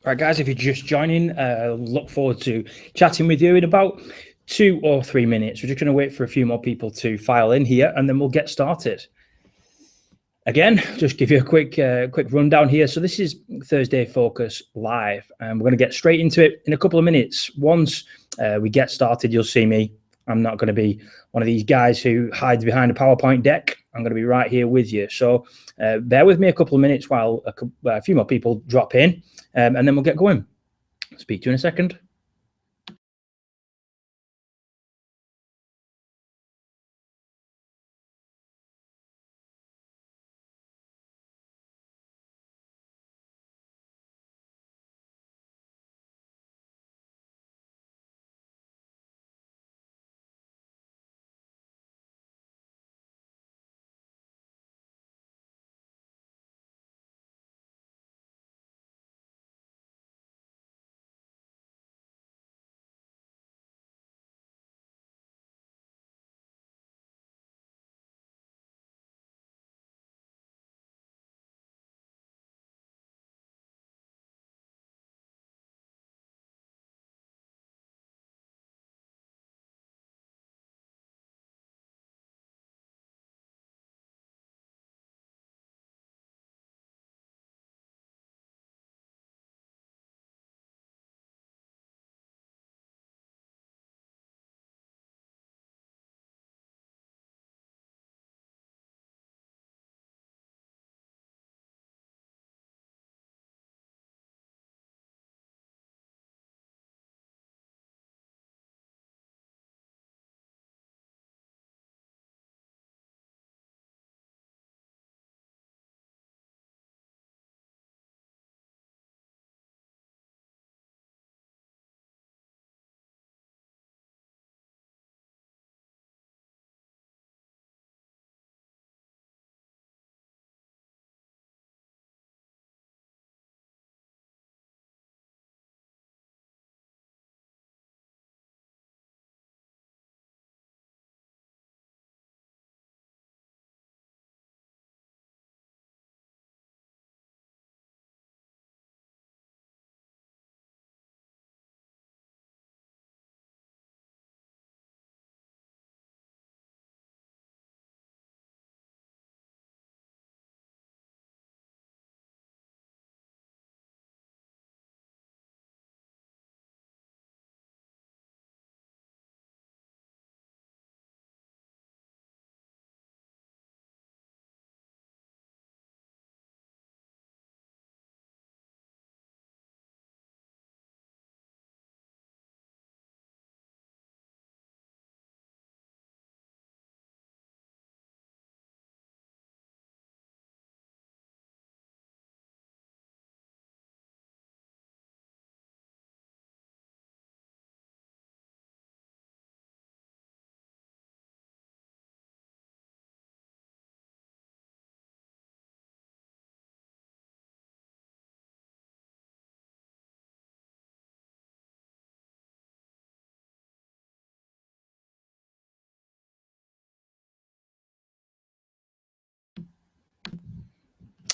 Right, guys, if you're just joining, look forward to chatting with you in about 2 or 3 minutes. We're just going to wait for a few more people to file in here, and then we'll get started. Again, just give you a quick rundown here. So this is Thursday Focus Live, and we're going to get straight into it in a couple of minutes. Once we get started, you'll see me. I'm not going to be one of these guys who hides behind a PowerPoint deck. I'm going to be right here with you. So bear with me a couple of minutes while a few more people drop in, and then we'll get going. Speak to you in a second.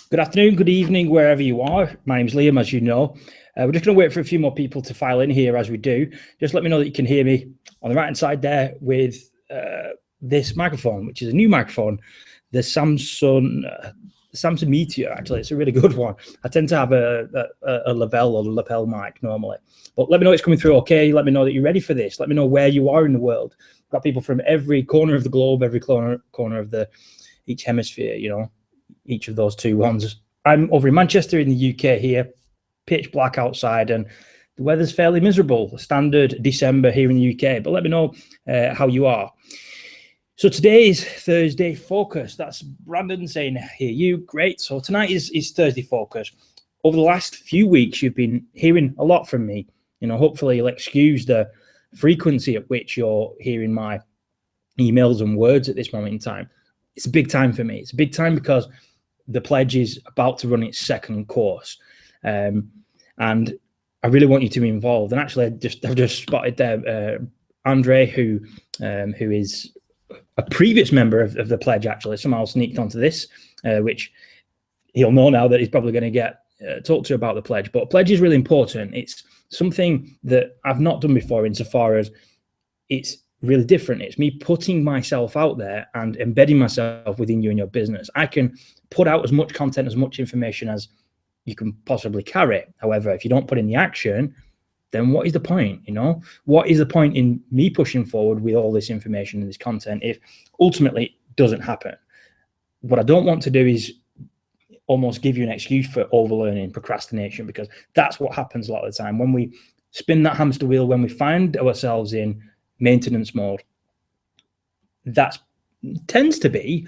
Good afternoon, good evening, wherever you are. My name's Liam, as you know. We're just going to wait for a few more people to file in here as we do. Just let me know that you can hear me on the right-hand side there with this microphone, which is a new microphone, the Samsung Meteor, actually. It's a really good one. I tend to have a Lavelle or lapel mic normally. But let me know it's coming through okay. Let me know that you're ready for this. Let me know where you are in the world. We've got people from every corner of the globe, every corner of each hemisphere, you know. Each of those two ones. I'm over in Manchester in the UK here, pitch black outside, and the weather's fairly miserable. Standard December here in the UK, but let me know how you are. So today's Thursday Focus. That's Brandon saying, "Hear you." Great. So tonight is Thursday Focus. Over the last few weeks, you've been hearing a lot from me. You know, hopefully you'll excuse the frequency at which you're hearing my emails and words at this moment in time. It's a big time for me. It's a big time because the pledge is about to run its second course, and I really want you to be involved. And actually, I've just spotted there Andre, who is a previous member of the pledge. Actually, somehow sneaked onto this, which he'll know now that he's probably going to get talk to you about the pledge. But a pledge is really important. It's something that I've not done before, insofar as it's really different. It's me putting myself out there and embedding myself within you and your business. I can put out as much content, as much information as you can possibly carry. However, if you don't put in the action, then what is the point? What is the point in me pushing forward with all this information and this content if ultimately it doesn't happen? What I don't want to do is almost give you an excuse for overlearning, procrastination, because that's what happens a lot of the time when we spin that hamster wheel. When we find ourselves in maintenance mode, that tends to be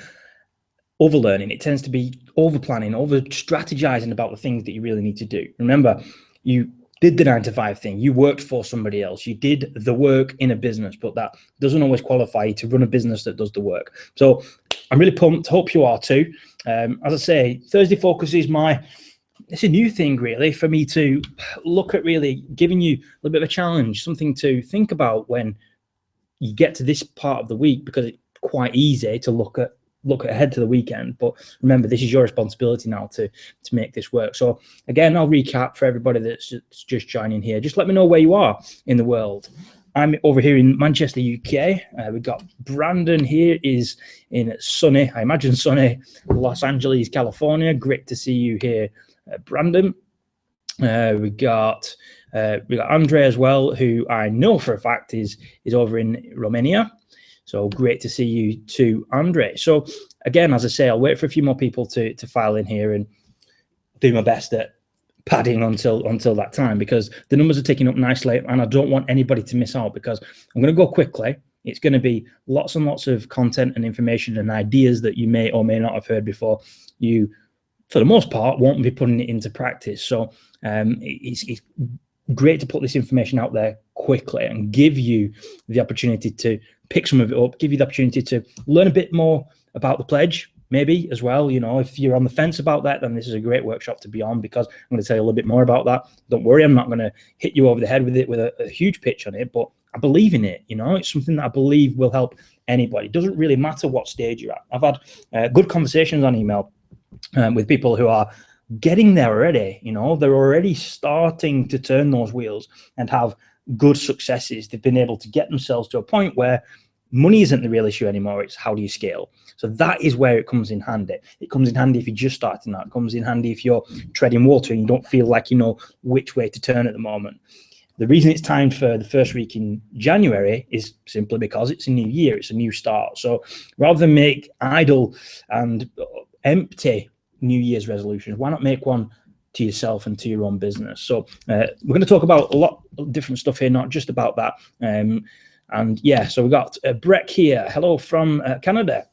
overlearning. It tends to be over planning, over strategizing about the things that you really need to do. Remember, you did the 9-to-5 thing, you worked for somebody else, you did the work in a business, but that doesn't always qualify you to run a business that does the work. So I'm really pumped, hope you are too. As I say, Thursday Focus is it's a new thing really for me to look at, really giving you a little bit of a challenge, something to think about when you get to this part of the week, because it's quite easy to look ahead to the weekend. But remember, this is your responsibility now to make this work. So again, I'll recap for everybody that's just joining here. Just let me know where you are in the world. I'm over here in Manchester, UK. We've got Brandon here is in sunny, I imagine sunny, Los Angeles, California. Great to see you here, Brandon. We got Andre as well, who I know for a fact is over in Romania. So great to see you too, Andre. So again, as I say, I'll wait for a few more people to file in here and do my best at padding until that time, because the numbers are ticking up nicely and I don't want anybody to miss out, because I'm going to go quickly. It's going to be lots and lots of content and information and ideas that you may or may not have heard before. You, for the most part, won't be putting it into practice. So it's great to put this information out there quickly and give you the opportunity to pick some of it up, give you the opportunity to learn a bit more about the pledge, maybe as well. If you're on the fence about that, then this is a great workshop to be on, because I'm going to tell you a little bit more about that. Don't worry, I'm not going to hit you over the head with it with a huge pitch on it, but I believe in it. It's something that I believe will help anybody. It doesn't really matter what stage you're at. I've had good conversations on email with people who are getting there already. They're already starting to turn those wheels and have good successes. They've been able to get themselves to a point where money isn't the real issue anymore. It's how do you scale? So that is where it comes in handy. It comes in handy if you're just starting out. It comes in handy if you're treading water and you don't feel like you know which way to turn at the moment. The reason it's timed for the first week in January is simply because it's a new year. It's a new start. So rather than make idle and empty New Year's resolutions, why not make one to yourself and to your own business? So we're going to talk about a lot of different stuff here, not just about that. And yeah, so we got Breck here. Hello from Canada.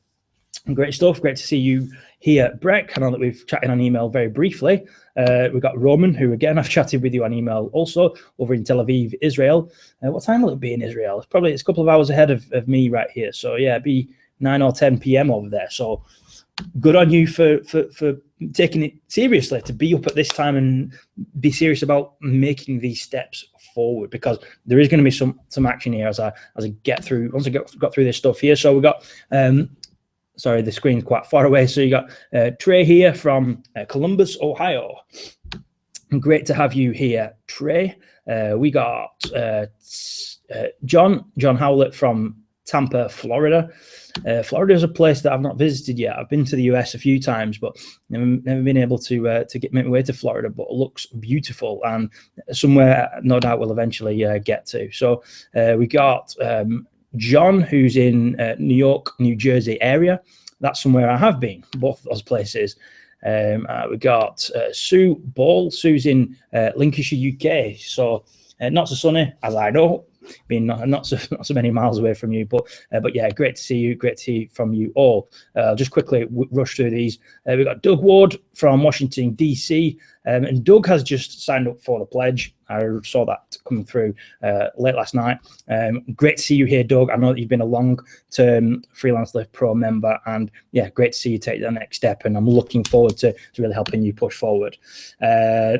Great stuff. Great to see you here, Breck. I know that we've chatted on email very briefly. We've got Roman, who again I've chatted with you on email also, over in Tel Aviv, Israel. What time will it be in Israel? It's a couple of hours ahead of me right here. So yeah, it'd be 9 or 10 p.m. over there. So good on you for taking it seriously, to be up at this time and be serious about making these steps forward, because there is going to be some action here as I get through, once I got through this stuff here. So we got sorry, the screen's quite far away. So you got Trey here from Columbus, Ohio. Great to have you here, Trey. We got John Howlett from Tampa, Florida. Florida is a place that I've not visited yet. I've been to the US a few times, but never been able to make my way to Florida. But it looks beautiful and somewhere no doubt we'll eventually get to. So we got John, who's in New York, New Jersey area. That's somewhere I have been, both of those places. We got Sue Ball. Sue's in Lincolnshire, UK. So not so sunny, as I know, being not so many miles away from you, but yeah, great to see you. Great to see from you all. Just quickly rush through these. We've got Doug Ward from Washington, DC. And Doug has just signed up for the pledge. I saw that coming through late last night. Great to see you here, Doug. I know that you've been a long-term Freelance Lift Pro member, and yeah, great to see you take the next step. And I'm looking forward to really helping you push forward. Yeah,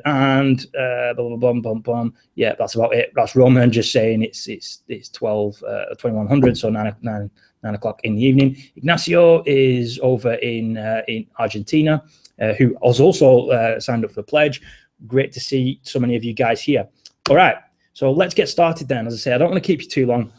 that's about it. That's Roman just saying it's 2100, so 9 o'clock in the evening. Ignacio is over in Argentina. who has also signed up for the pledge. Great to see so many of you guys here. All right, so let's get started then. As I say, I don't want to keep you too long.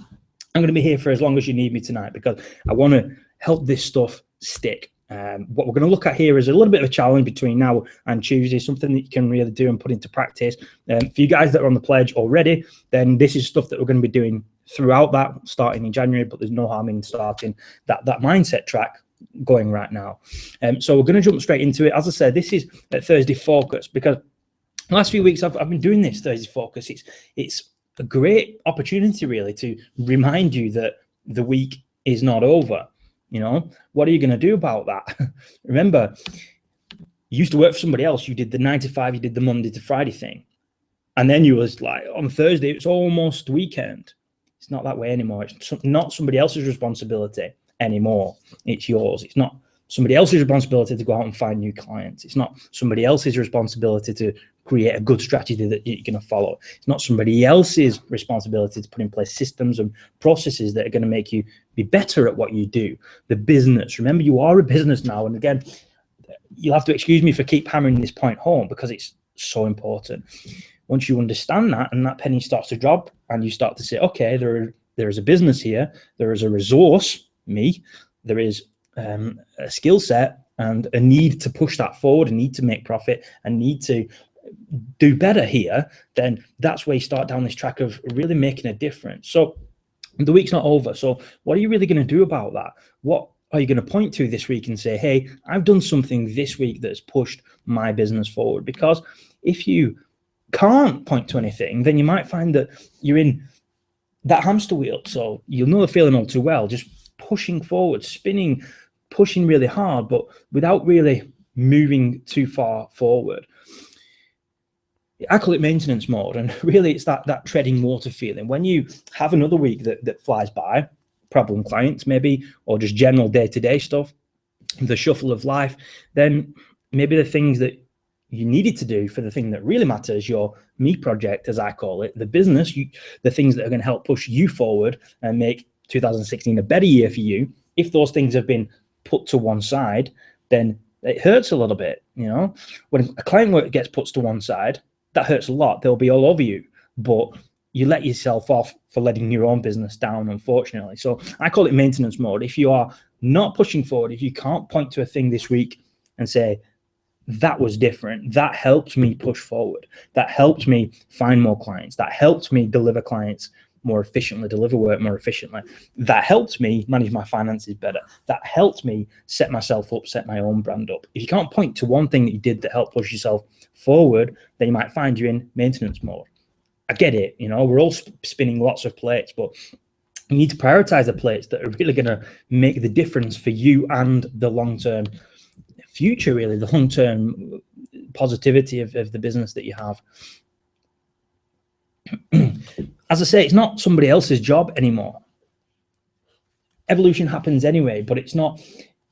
I'm going to be here for as long as you need me tonight because I want to help this stuff stick. What we're going to look at here is a little bit of a challenge between now and Tuesday, something that you can really do and put into practice. For you guys that are on the pledge already, then this is stuff that we're going to be doing throughout that, starting in January, but there's no harm in starting that mindset track going right now. So we're going to jump straight into it. As I said, this is Thursday Focus because the last few weeks I've been doing this Thursday Focus. It's a great opportunity really to remind you that the week is not over. You know, what are you going to do about that? Remember, you used to work for somebody else. You did the 9 to 5, you did the Monday to Friday thing. And then you was like, on Thursday, it's almost weekend. It's not that way anymore. It's not somebody else's responsibility anymore. It's yours. It's not somebody else's responsibility to go out and find new clients. It's not somebody else's responsibility to create a good strategy that you're going to follow. It's not somebody else's responsibility to put in place systems and processes that are going to make you be better at what you do. The business, remember, you are a business now. And again, you'll have to excuse me for keep hammering this point home because it's so important. Once you understand that and that penny starts to drop and you start to say, okay, there is a business here, there is a resource, me, there is a skill set and a need to push that forward, a need to make profit, a need to do better here, then that's where you start down this track of really making a difference. So the week's not over. So what are you really going to do about that? What are you going to point to this week and say, hey, I've done something this week that's pushed my business forward? Because if you can't point to anything, then you might find that you're in that hamster wheel. So you'll know the feeling all too well, just pushing forward, spinning, pushing really hard, but without really moving too far forward. I call it maintenance mode, and really it's that treading water feeling. When you have another week that flies by, problem clients maybe, or just general day-to-day stuff, the shuffle of life, then maybe the things that you needed to do for the thing that really matters, your me project, as I call it, the business, the things that are going to help push you forward and make 2016 a better year for you, if those things have been put to one side, then it hurts a little bit. You know, when a client work gets put to one side, that hurts a lot. They'll be all over you, but you let yourself off for letting your own business down, unfortunately. So I call it maintenance mode. If you are not pushing forward, if you can't point to a thing this week and say, that was different, that helped me push forward, that helped me find more clients, that helped me deliver clients more efficiently, deliver work more efficiently, that helped me manage my finances better, that helped me set myself up, set my own brand up. If you can't point to one thing that you did that helped push yourself forward, then you might find you're in maintenance mode. I get it, you know, we're all spinning lots of plates, but you need to prioritize the plates that are really going to make the difference for you and the long-term future, really, the long-term positivity of the business that you have. As I say, it's not somebody else's job anymore. Evolution happens anyway, but it's not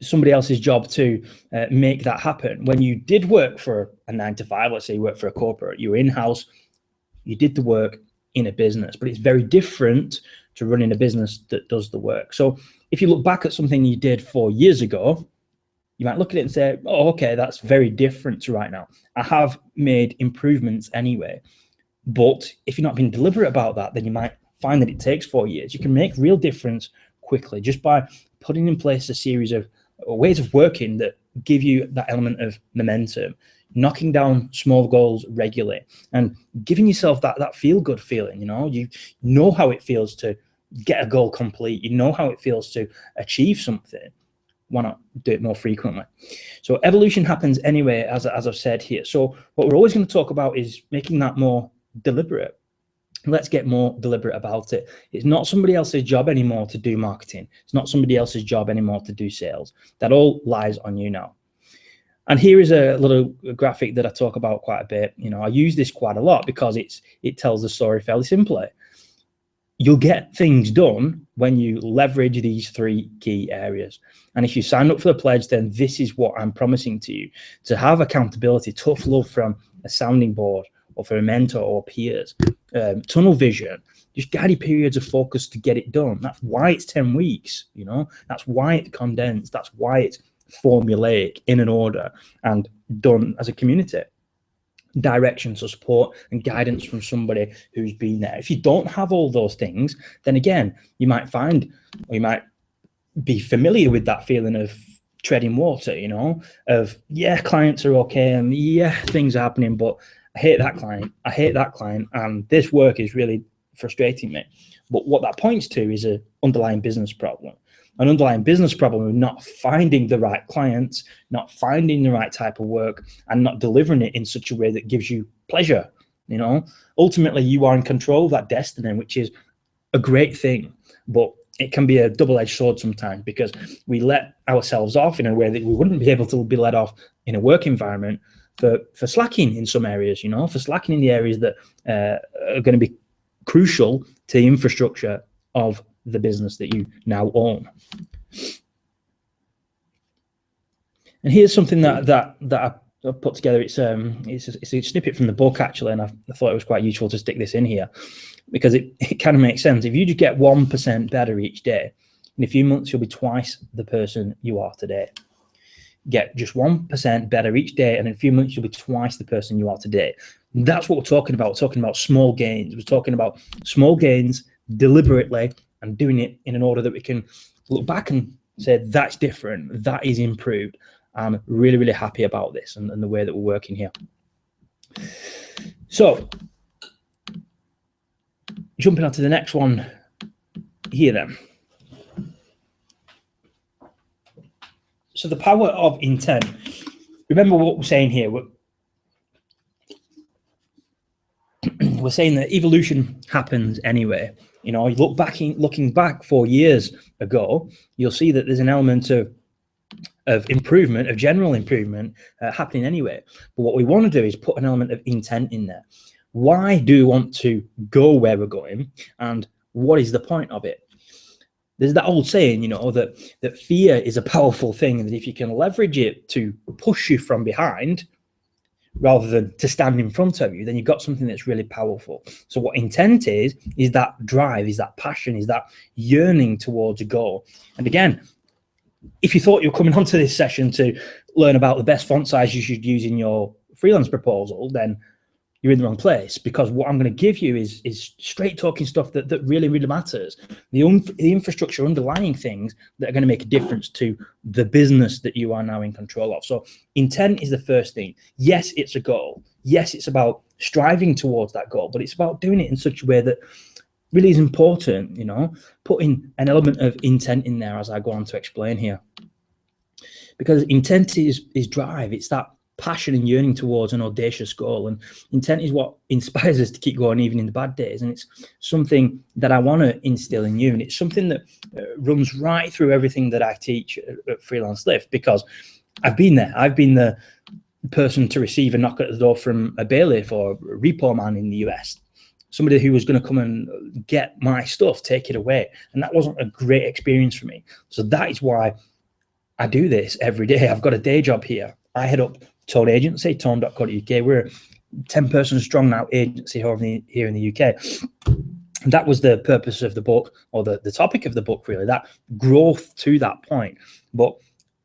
somebody else's job to make that happen. When you did work for a 9 to 5, let's say you work for a corporate, you were in-house, you did the work in a business, but it's very different to running a business that does the work. So if you look back at something you did 4 years ago, you might look at it and say, oh, okay, that's very different to right now. I have made improvements anyway. But if you're not being deliberate about that, then you might find that it takes 4 years. You can make real difference quickly just by putting in place a series of ways of working that give you that element of momentum, knocking down small goals regularly and giving yourself that feel-good feeling. You know how it feels to get a goal complete. You know how it feels to achieve something. Why not do it more frequently? So evolution happens anyway, as I've said here. So what we're always going to talk about is making that more deliberate. Let's get more deliberate about it. It's not somebody else's job anymore to do marketing. It's not somebody else's job anymore to do sales. That all lies on you now. And here is a little graphic that I talk about quite a bit. I use this quite a lot because it tells the story fairly simply. You'll get things done when you leverage these 3 key areas. And if you sign up for the pledge, then this is what I'm promising to you. To have accountability, tough love from a sounding board or from a mentor or peers, tunnel vision, just guided periods of focus to get it done. That's why it's 10 weeks, That's why it's condensed. That's why it's formulaic, in an order. And done as a community. Direction, so support and guidance from somebody who's been there. If you don't have all those things, then again, you might find, or you might be familiar with that feeling of treading water, you know, of, yeah, clients are okay, and yeah, things are happening, but I hate that client, and this work is really frustrating me. But what that points to is an underlying business problem. An underlying business problem of not finding the right clients, not finding the right type of work, and not delivering it in such a way that gives you pleasure. You know, ultimately you are in control of that destiny, which is a great thing, but it can be a double-edged sword sometimes, because we let ourselves off in a way that we wouldn't be able to be let off in a work environment for slacking in some areas, you know, for slacking in the areas that are going to be crucial to the infrastructure of the business that you now own. And here's something that I put together. It's a snippet from the book, actually, and I thought it was quite useful to stick this in here, because it kind of makes sense. If you just get 1% better each day, in a few months you'll be twice the person you are today. Get just 1% better each day, and in a few months you'll be twice the person you are today. That's what we're talking about. We're talking about small gains. We're talking about small gains deliberately, and doing it in an order that we can look back and say, that's different, that is improved. I'm really, really happy about this and the way that we're working here. So jumping on to the next one here then. So the power of intent. Remember what we're saying here. We're saying that evolution happens anyway. You know, you looking back 4 years ago, you'll see that there's an element of improvement, of general improvement happening anyway. But what we want to do is put an element of intent in there. Why do we want to go where we're going, and what is the point of it? There's that old saying, you know, that fear is a powerful thing, and that if you can leverage it to push you from behind rather than to stand in front of you, then you've got something that's really powerful. So what intent is that drive, is that passion, is that yearning towards a goal. And again, if you thought you were coming onto this session to learn about the best font size you should use in your freelance proposal, then you're in the wrong place, because what I'm going to give you is straight talking stuff that really, really matters. The infrastructure underlying things that are going to make a difference to the business that you are now in control of. So intent is the first thing. Yes, it's a goal. Yes, it's about striving towards that goal, but it's about doing it in such a way that really is important, you know, putting an element of intent in there as I go on to explain here. Because intent is drive. It's that passion and yearning towards an audacious goal, and intent is what inspires us to keep going even in the bad days. And it's something that I want to instill in you, and it's something that runs right through everything that I teach at Freelance Lift, because I've been there. I've been the person to receive a knock at the door from a bailiff or a repo man in the US, somebody who was going to come and get my stuff, take it away, and that wasn't a great experience for me. So that is why I do this every day. I've got a day job here. I head up Tone Agency, tone.co.uk. We're a 10-person strong now agency here in the UK. And that was the purpose of the book, or the topic of the book, really, that growth to that point. But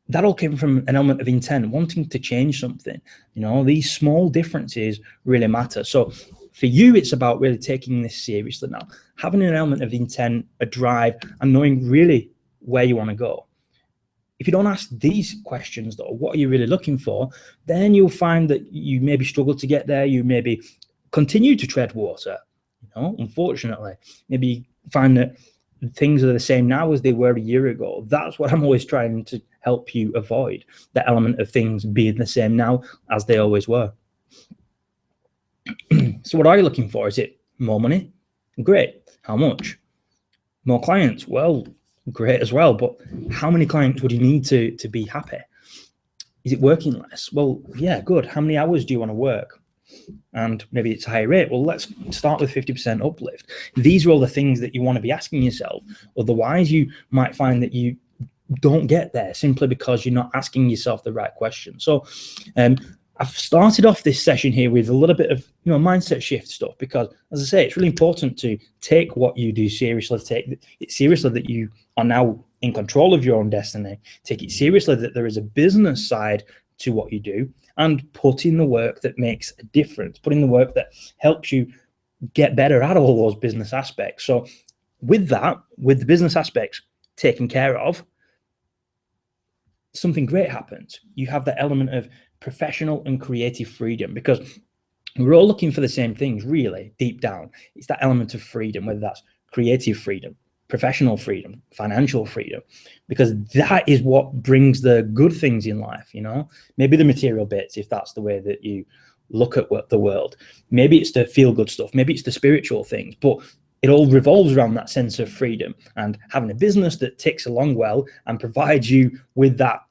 that all came from an element of intent, wanting to change something. You know, these small differences really matter. So for you, it's about really taking this seriously now, having an element of intent, a drive, and knowing really where you want to go. If you don't ask these questions, though, what are you really looking for, then you'll find that you maybe struggle to get there. You maybe continue to tread water, you know, unfortunately. Maybe find that things are the same now as they were a year ago. That's what I'm always trying to help you avoid, the element of things being the same now as they always were. So what are you looking for? Is it more money? Great. How much? More clients? Well, great as well, but how many clients would you need to be happy? Is it working less? Well, yeah, good. How many hours do you want to work? And maybe it's a higher rate. Well, let's start with 50% uplift. These are all the things that you want to be asking yourself. Otherwise, you might find that you don't get there simply because you're not asking yourself the right question. So I've started off this session here with a little bit of, you know, mindset shift stuff, because, as I say, it's really important to take what you do seriously, take it seriously that you are now in control of your own destiny, take it seriously that there is a business side to what you do, and put in the work that makes a difference, put in the work that helps you get better at all those business aspects. So with that, with the business aspects taken care of, something great happens. You have the element of professional and creative freedom, because we're all looking for the same things, really, deep down. It's that element of freedom, whether that's creative freedom, professional freedom, financial freedom, because that is what brings the good things in life, you know, maybe the material bits, if that's the way that you look at the world. Maybe it's the feel good stuff, maybe it's the spiritual things, but it all revolves around that sense of freedom and having a business that ticks along well and provides you with that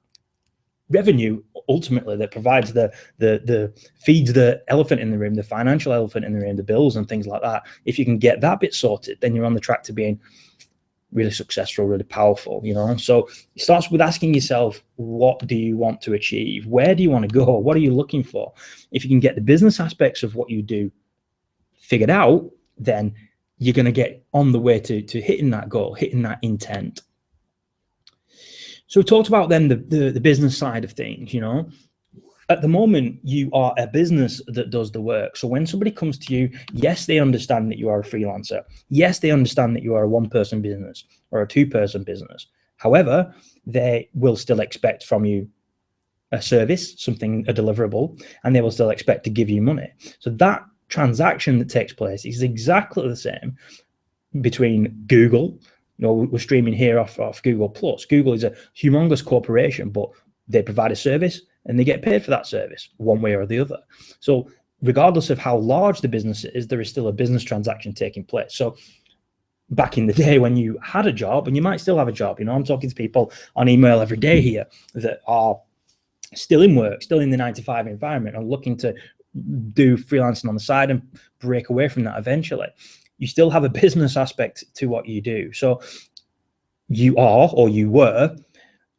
revenue, ultimately, that provides the feeds the elephant in the room, the financial elephant in the room, the bills and things like that. If you can get that bit sorted, then you're on the track to being really successful, really powerful, you know. So it starts with asking yourself, what do you want to achieve? Where do you want to go? What are you looking for? If you can get the business aspects of what you do figured out, then you're going to get on the way to hitting that goal, hitting that intent. So we talked about then the business side of things, you know. At the moment, you are a business that does the work. So when somebody comes to you, yes, they understand that you are a freelancer. Yes, they understand that you are a one-person business or a two-person business. However, they will still expect from you a service, something, a deliverable, and they will still expect to give you money. So that transaction that takes place is exactly the same between Google. You know, we're streaming here off Google Plus. Google is a humongous corporation, but they provide a service and they get paid for that service one way or the other. So regardless of how large the business is, there is still a business transaction taking place. So back in the day when you had a job, and you might still have a job, you know, I'm talking to people on email every day here that are still in work, still in the 9-to-5 environment, and looking to do freelancing on the side and break away from that eventually. You still have a business aspect to what you do. So you are, or you were,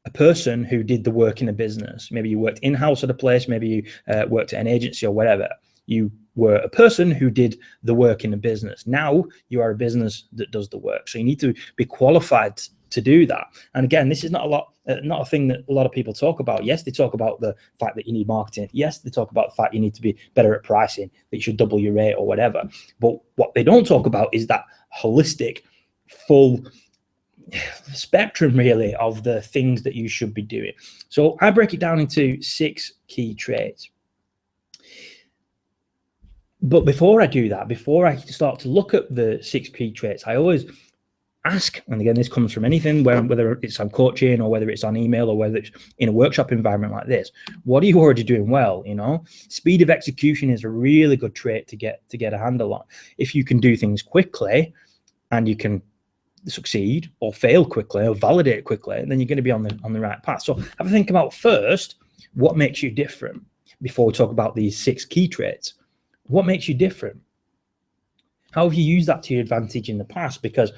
a person who did the work in a business. Maybe you worked in-house at a place, maybe you worked at an agency or whatever. You were a person who did the work in a business. Now you are a business that does the work. So you need to be qualified to do that. And again, this is not a thing that a lot of people talk about. Yes, they talk about the fact that you need marketing. Yes, they talk about the fact you need to be better at pricing, that you should double your rate or whatever. But what they don't talk about is that holistic, full spectrum, really, of the things that you should be doing. So I break it down into 6 key traits. But before I do that, before I start to look at the 6 key traits, I always ask, and again, this comes from anything, whether it's on coaching or whether it's on email or whether it's in a workshop environment like this, what are you already doing well? You know, speed of execution is a really good trait to get a handle on. If you can do things quickly and you can succeed or fail quickly or validate quickly, then you're going to be on the right path. So have a think about first what makes you different before we talk about these 6 key traits. What makes you different? How have you used that to your advantage in the past? Because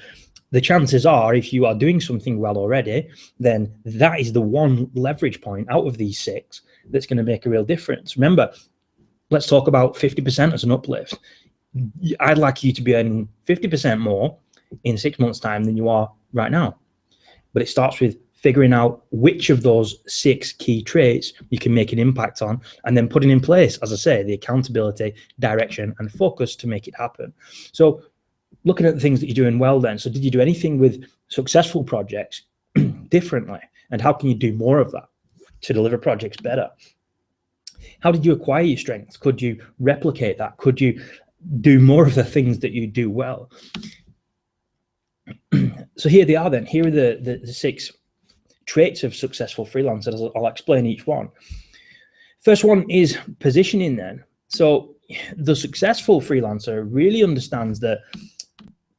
the chances are, if you are doing something well already, then that is the one leverage point out of these 6 that's going to make a real difference. Remember, let's talk about 50% as an uplift. I'd like you to be earning 50% more in 6 months' time than you are right now. But it starts with figuring out which of those 6 key traits you can make an impact on, and then putting in place, as I say, the accountability, direction, and focus to make it happen. So looking at the things that you're doing well then, so did you do anything with successful projects differently? And how can you do more of that to deliver projects better? How did you acquire your strengths? Could you replicate that? Could you do more of the things that you do well? So here they are then. Here are the 6 traits of successful freelancers. I'll explain each one. First one is positioning then. So the successful freelancer really understands that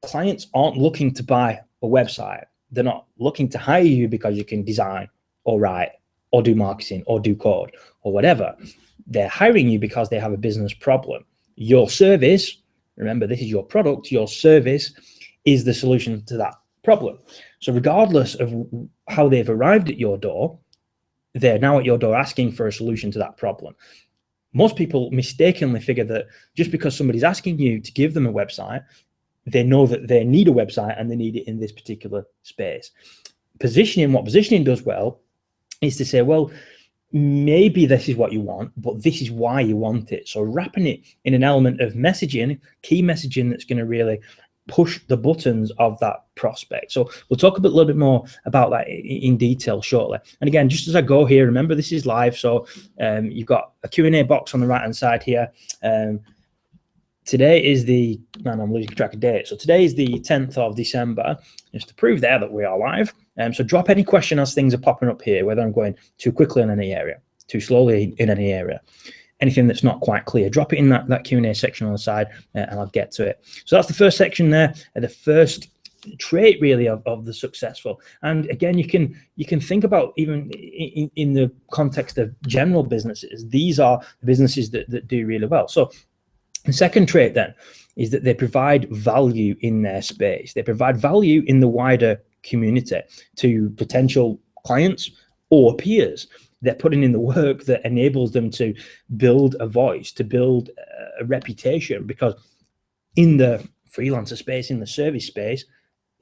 clients aren't looking to buy a website. They're not looking to hire you because you can design or write or do marketing or do code or whatever. They're hiring you because they have a business problem. Your service, remember, this is your product, your service is the solution to that problem. So regardless of how they've arrived at your door, they're now at your door asking for a solution to that problem. Most people mistakenly figure that just because somebody's asking you to give them a website, they know that they need a website and they need it in this particular space. Positioning, what positioning does well is to say, well, maybe this is what you want, but this is why you want it. So wrapping it in an element of messaging, key messaging that's going to really push the buttons of that prospect. So we'll talk a little bit more about that in detail shortly. And again, just as I go here, remember this is live, so you've got a Q&A box on the right hand side here. Today is I'm losing track of date. So today is the 10th of December, just to prove there that we are live. So drop any question as things are popping up here, whether I'm going too quickly in any area, too slowly in any area, anything that's not quite clear, drop it in that Q&A section on the side, and I'll get to it. So that's the first section there, the first trait really of the successful. And again, you can think about even in the context of general businesses, these are businesses that do really well. So the second trait then is that they provide value in their space. They provide value in the wider community to potential clients or peers. They're putting in the work that enables them to build a voice, to build a reputation, because in the freelancer space, in the service space,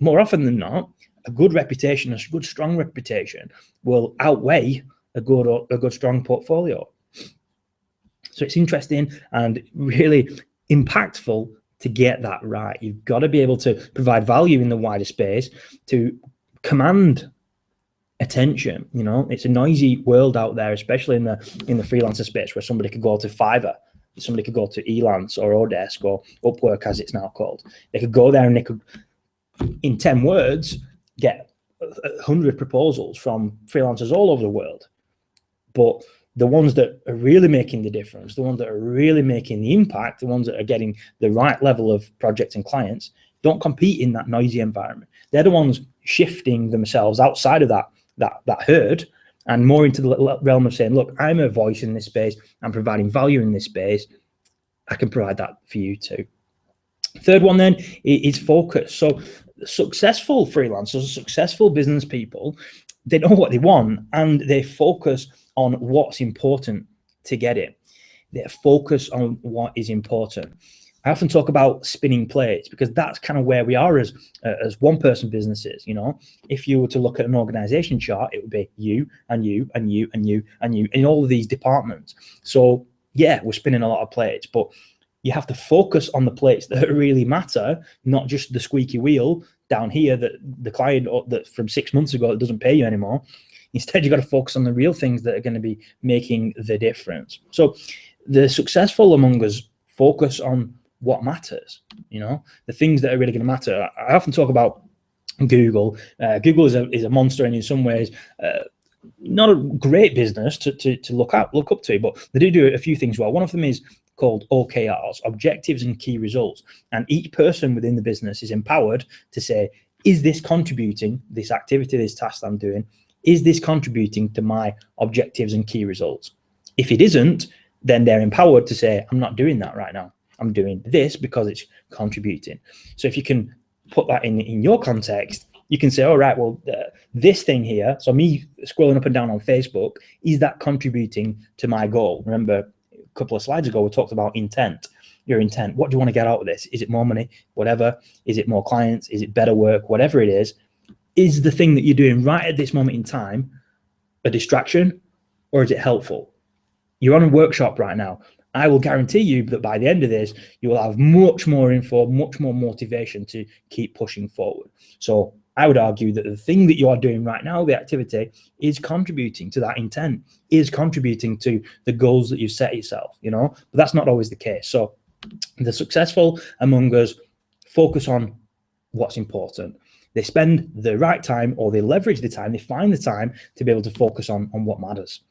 more often than not, a good reputation, a good strong reputation will outweigh a good strong portfolio. So it's interesting and really impactful to get that right. You've got to be able to provide value in the wider space to command attention. You know, it's a noisy world out there, especially in the freelancer space, where somebody could go to Fiverr, somebody could go to Elance or Odesk or Upwork, as it's now called. They could go there and they could, in 10 words, get 100 proposals from freelancers all over the world. But the ones that are really making the difference, the ones that are really making the impact, the ones that are getting the right level of projects and clients, don't compete in that noisy environment. They're the ones shifting themselves outside of that herd and more into the realm of saying, look, I'm a voice in this space, I'm providing value in this space, I can provide that for you too. Third one then is focus. So successful freelancers, successful business people, they know what they want and they focus on what's important to get it. They focus on what is important. I often talk about spinning plates because that's kind of where we are as one-person businesses. You know, if you were to look at an organization chart, it would be you and you and you and you and you in all of these departments. So yeah, we're spinning a lot of plates, but you have to focus on the plates that really matter, not just the squeaky wheel down here that the client that from 6 months ago that doesn't pay you anymore. Instead, you've got to focus on the real things that are going to be making the difference. So the successful among us focus on what matters, you know, the things that are really going to matter. I often talk about Google. Google is a monster, and in some ways, not a great business to look up to, but they do a few things well. One of them is called OKRs, objectives and key results. And each person within the business is empowered to say, is this contributing, this activity, this task I'm doing, is this contributing to my objectives and key results? If it isn't, then they're empowered to say, I'm not doing that right now. I'm doing this because it's contributing. So if you can put that in your context, you can say, all right, well, this thing here, so me scrolling up and down on Facebook, is that contributing to my goal? Remember, a couple of slides ago, we talked about intent. Your intent. What do you want to get out of this? Is it more money? Whatever. Is it more clients? Is it better work? Whatever it is the thing that you're doing right at this moment in time a distraction, or is it helpful? You're on a workshop right now. I will guarantee you that by the end of this, you will have much more info, much more motivation to keep pushing forward. So I would argue that the thing that you are doing right now, the activity, is contributing to that intent, is contributing to the goals that you set yourself, you know, but that's not always the case. So the successful among us focus on what's important. They spend the right time, or they leverage the time, they find the time to be able to focus on what matters.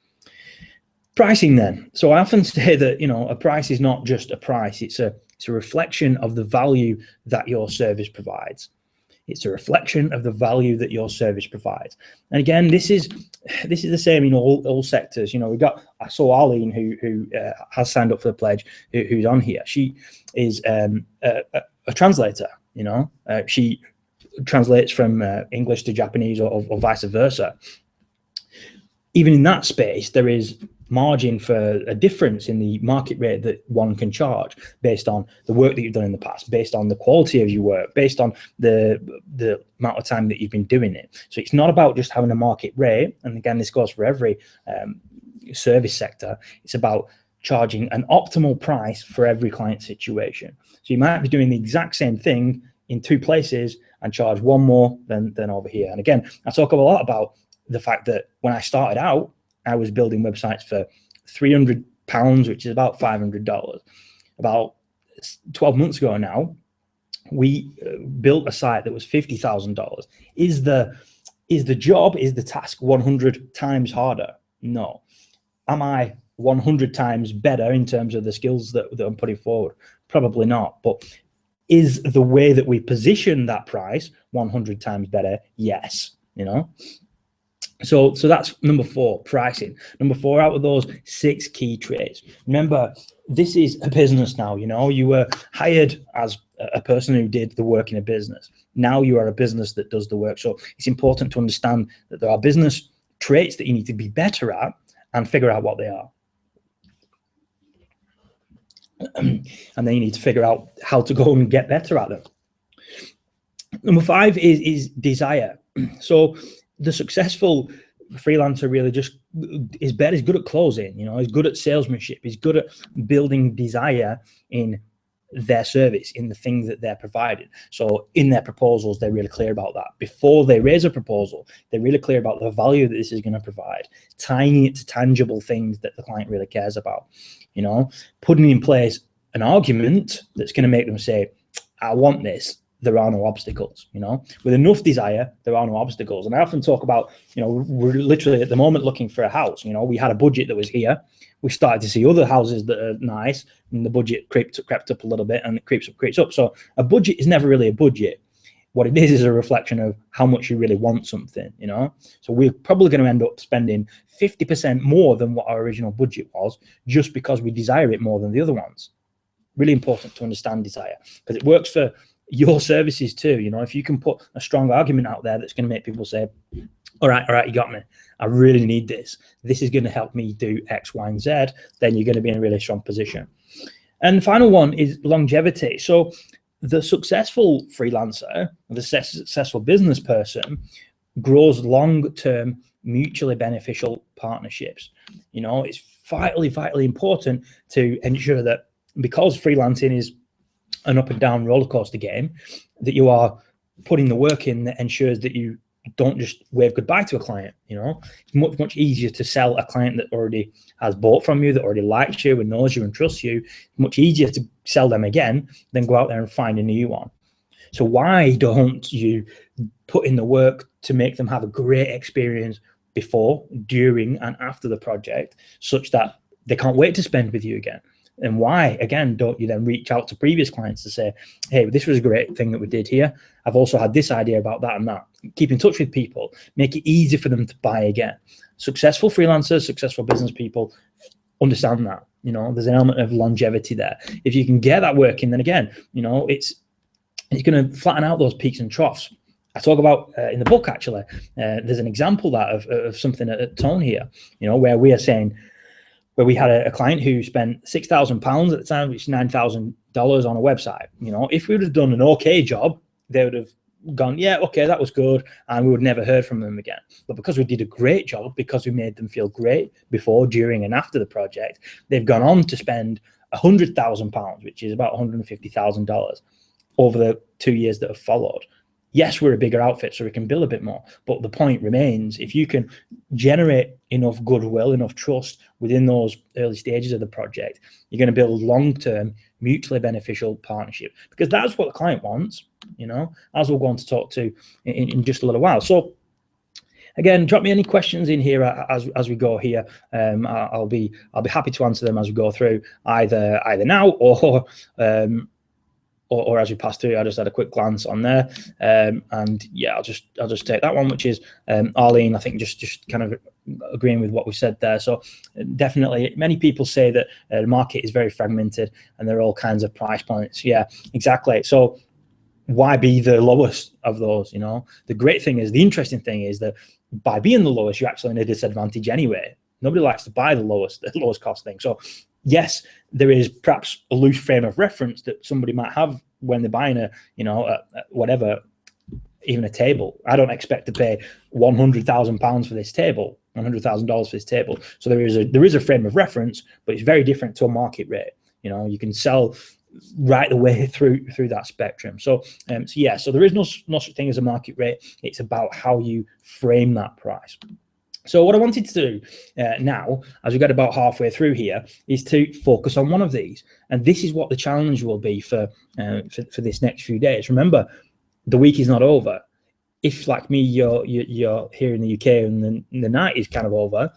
Pricing then. So I often say that, you know, a price is not just a price. It's a reflection of the value that your service provides. It's a reflection of the value that your service provides. And again, this is the same in all sectors. You know, I saw Arlene who has signed up for the pledge, who's on here. She is a translator. You know, she translates from English to Japanese or vice versa. Even in that space, there is margin for a difference in the market rate that one can charge based on the work that you've done in the past, based on the quality of your work, based on the amount of time that you've been doing it. So it's not about just having a market rate. And again, this goes for every service sector, it's about charging an optimal price for every client situation. So you might be doing the exact same thing in two places and charge one more than over here. And again, I talk a lot about the fact that when I started out, I was building websites for £300, which is about $500. About 12 months ago now, we built a site that was $50,000. Is the task 100 times harder? No. Am I 100 times better in terms of the skills that I'm putting forward? Probably not. But is the way that we position that price 100 times better? Yes. So that's number 4, pricing. Number 4 out of those 6 key traits. Remember, this is a business now. You were hired as a person who did the work in a business. Now you are a business that does the work. So it's important to understand that there are business traits that you need to be better at and figure out what they are. And then you need to figure out how to go and get better at them. Number 5 is desire. So the successful freelancer really just is good at closing, is good at salesmanship, is good at building desire in their service, in the things that they're providing. So in their proposals, they're really clear about that. Before they raise a proposal, they're really clear about the value that this is going to provide, tying it to tangible things that the client really cares about, putting in place an argument that's going to make them say, I want this. There are no obstacles, with enough desire, there are no obstacles. And I often talk about, we're literally at the moment looking for a house. We had a budget that was here. We started to see other houses that are nice, and the budget crept up a little bit, and it creeps up. So a budget is never really a budget. What it is a reflection of how much you really want something, So we're probably going to end up spending 50% more than what our original budget was, just because we desire it more than the other ones. Really important to understand desire, because it works for your services too. If you can put a strong argument out there that's going to make people say, all right, you got me. I really need this. This is going to help me do X, Y, and Z. Then you're going to be in a really strong position. And the final one is longevity. So the successful freelancer, the successful business person, grows long-term, mutually beneficial partnerships. It's vitally important to ensure that, because freelancing is an up and down roller coaster game, that you are putting the work in that ensures that you don't just wave goodbye to a client. It's much easier to sell a client that already has bought from you, that already likes you and knows you and trusts you. Much easier to sell them again than go out there and find a new one. So why don't you put in the work to make them have a great experience before, during, and after the project, such that they can't wait to spend with you again? And why, again, don't you then reach out to previous clients to say, hey, this was a great thing that we did here. I've also had this idea about that and that. Keep in touch with people, make it easy for them to buy again. Successful freelancers, successful business people understand that. There's an element of longevity there. If you can get that working, then again, it's going to flatten out those peaks and troughs. I talk about in the book, actually, there's an example of something at Tone here, where we are saying, where we had a client who spent £6,000 at the time, which is $9,000 on a website. If we would have done an okay job, they would have gone, yeah, okay, that was good, and we would never heard from them again. But because we did a great job, because we made them feel great before, during, and after the project, they've gone on to spend £100,000, which is about $150,000 over the 2 years that have followed. Yes, we're a bigger outfit, so we can bill a bit more. But the point remains, if you can generate enough goodwill, enough trust within those early stages of the project, you're going to build long-term, mutually beneficial partnership, because that's what the client wants, as we'll go on to talk to in just a little while. So again, drop me any questions in here as we go here. I'll be happy to answer them as we go through, either now or as we pass through. I just had a quick glance on there, and yeah, I'll just take that one, which is Arlene. I think just kind of agreeing with what we said there. So definitely, many people say that the market is very fragmented and there are all kinds of price points. Yeah, exactly. So why be the lowest of those? The great thing is, the interesting thing is that by being the lowest, you're actually in a disadvantage anyway. Nobody likes to buy the lowest cost thing. So yes, there is perhaps a loose frame of reference that somebody might have when they're buying whatever, even a table. I don't expect to pay £100,000 for this table. $100,000 for this table. So there is a frame of reference, but it's very different to a market rate. You know, you can sell right the way through that spectrum. So there is no such thing as a market rate. It's about how you frame that price. So what I wanted to do now, as we get about halfway through here, is to focus on one of these. And this is what the challenge will be for this next few days. Remember, the week is not over. If, like me, you're here in the UK and the night is kind of over,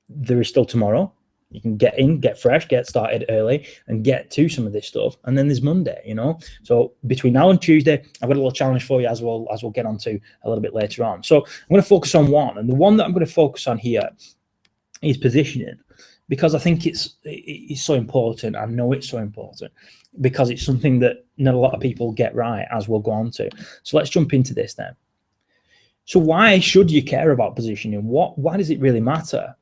there is still tomorrow. You can get in, get fresh, get started early, and get to some of this stuff. And then there's Monday, you know. So between now and Tuesday, I've got a little challenge for you as we'll get onto a little bit later on. So I'm going to focus on one, and the one that I'm going to focus on here is positioning, because I think it's so important. I know it's so important because it's something that not a lot of people get right, as we'll go on to. So let's jump into this then. So why should you care about positioning? Why does it really matter?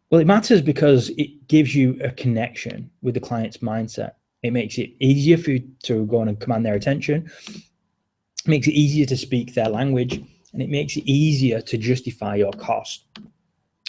Well, it matters because it gives you a connection with the client's mindset. It makes it easier for you to go on and command their attention. It makes it easier to speak their language, and it makes it easier to justify your cost.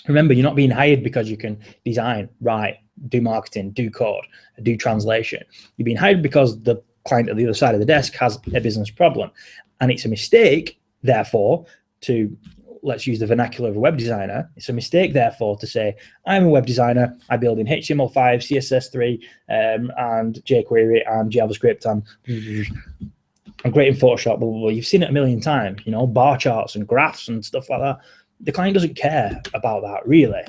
Remember, you're not being hired because you can design, write, do marketing, do code, do translation. You're being hired because the client at the other side of the desk has a business problem. And it's a mistake, therefore, to, let's use the vernacular of a web designer. It's a mistake, therefore, to say, I'm a web designer. I build in HTML5, CSS3, and jQuery and JavaScript, and I'm great in Photoshop. Blah, blah, blah. You've seen it a million times, you know, bar charts and graphs and stuff like that. The client doesn't care about that, really.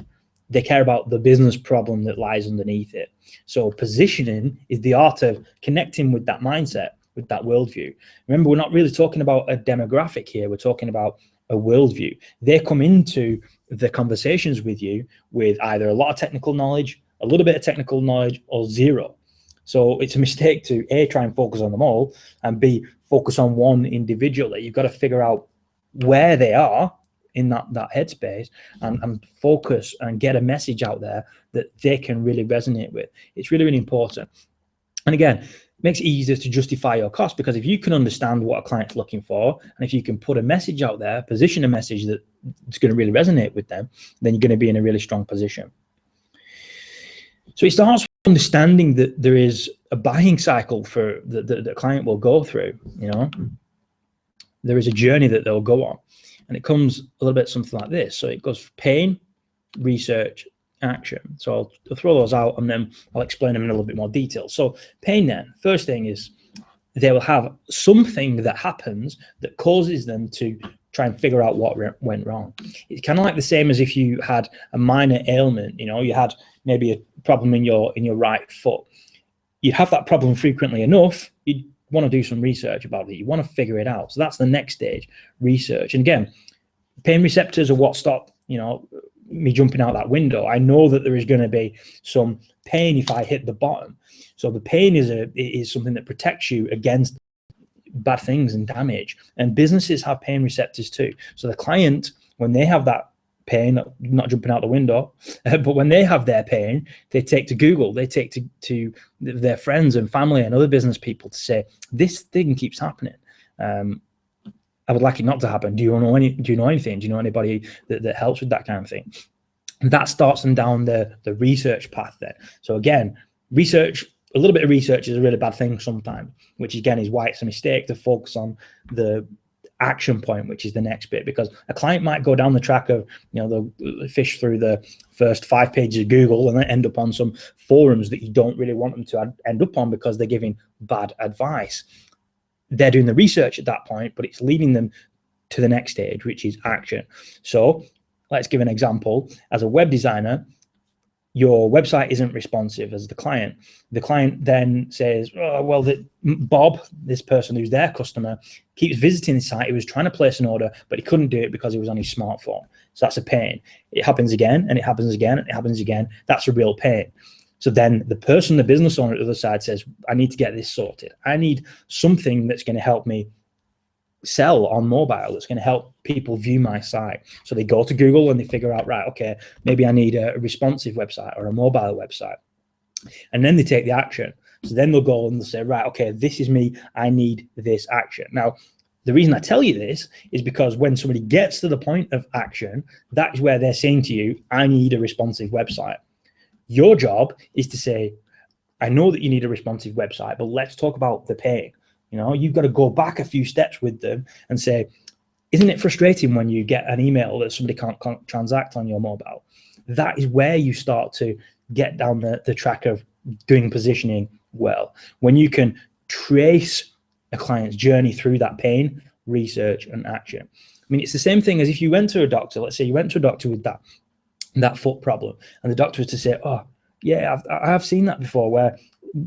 They care about the business problem that lies underneath it. So positioning is the art of connecting with that mindset, with that worldview. Remember, we're not really talking about a demographic here. We're talking about a worldview. They come into the conversations with you with either a lot of technical knowledge, a little bit of technical knowledge, or zero. So it's a mistake to A, try and focus on them all, and B, focus on one individually. You've got to figure out where they are in that headspace and focus and get a message out there that they can really resonate with. It's really, really important. And again, it makes it easier to justify your cost, because if you can understand what a client's looking for, and if you can put a message out there, position a message that's going to really resonate with them, then you're going to be in a really strong position. So it starts with understanding that there is a buying cycle for the client will go through. You know, there is a journey that they'll go on, and it comes a little bit something like this. So it goes pain, research, action. So I'll throw those out and then I'll explain them in a little bit more detail. So pain, then, first thing is they will have something that happens that causes them to try and figure out what went wrong. It's kind of like the same as if you had a minor ailment. You know, you had maybe a problem in your right foot. You'd have that problem frequently enough, you'd want to do some research about it. You want to figure it out. So that's the next stage, research. And again, pain receptors are what stop, you know, me jumping out that window. I know that there is going to be some pain if I hit the bottom. So the pain is something that protects you against bad things and damage. And businesses have pain receptors too. So the client, when they have that pain, not jumping out the window, but when they have their pain, they take to Google, they take to their friends and family and other business people to say, this thing keeps happening. I would like it not to happen. Do you know anything? Do you know anybody that helps with that kind of thing? And that starts them down the research path then. So again, research, a little bit of research is a really bad thing sometimes, which again is why it's a mistake to focus on the action point, which is the next bit, because a client might go down the track of, you know, the fish through the first 5 pages of Google and then end up on some forums that you don't really want them to end up on because they're giving bad advice. They're doing the research at that point, but it's leading them to the next stage, which is action. So let's give an example. As a web designer, your website isn't responsive as the client. The client then says, oh, well, Bob, this person who's their customer, keeps visiting the site. He was trying to place an order, but he couldn't do it because he was on his smartphone. So that's a pain. It happens again, and it happens again, and it happens again. That's a real pain. So then the person, the business owner at the other side says, I need to get this sorted. I need something that's going to help me sell on mobile, that's going to help people view my site. So they go to Google and they figure out, right, okay, maybe I need a responsive website or a mobile website. And then they take the action. So then they'll go and they'll say, right, okay, this is me. I need this action. Now, The reason I tell you this is because when somebody gets to the point of action, that is where they're saying to you, I need a responsive website. Your job is to say, I know that you need a responsive website, but let's talk about the pain. You've got to go back a few steps with them and say, isn't it frustrating when you get an email that somebody can't transact on your mobile? That is where you start to get down the track of doing positioning well. When you can trace a client's journey through that pain, research, and action. I mean, it's the same thing as if you went to a doctor. Let's say you went to a doctor with that foot problem, and the doctor was to say, oh, yeah, I've seen that before, where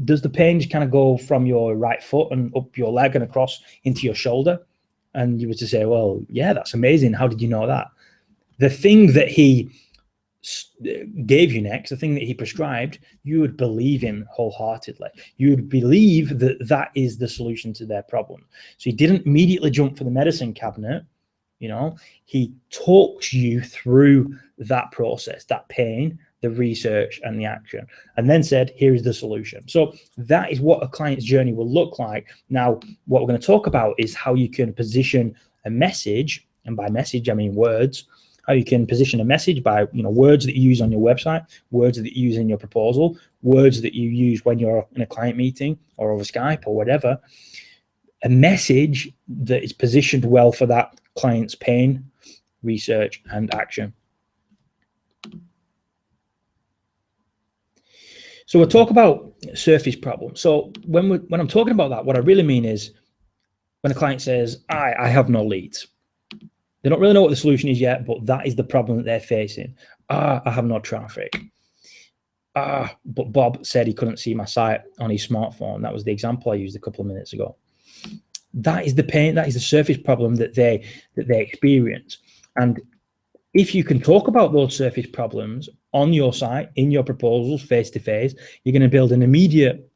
does the pain just kind of go from your right foot and up your leg and across into your shoulder? And you were to say, well, yeah, that's amazing. How did you know that? The thing that he gave you next, the thing that he prescribed, you would believe him wholeheartedly. You would believe that that is the solution to their problem. So he didn't immediately jump for the medicine cabinet. He talks you through that process, that pain, the research, and the action, and then said, here is the solution. So that is what a client's journey will look like. Now, what we're going to talk about is how you can position a message, and by message, I mean words. How you can position a message by, words that you use on your website, words that you use in your proposal, words that you use when you're in a client meeting or over Skype or whatever. A message that is positioned well for that client's pain, research, and action. So we'll talk about surface problems. So when I'm talking about that, what I really mean is when a client says, I have no leads. They don't really know what the solution is yet, but that is the problem that they're facing. I have no traffic. But Bob said he couldn't see my site on his smartphone. That was the example I used a couple of minutes ago. That is the pain. That is the surface problem that they experience. And if you can talk about those surface problems on your site, in your proposals, face to face, you're going to build an immediate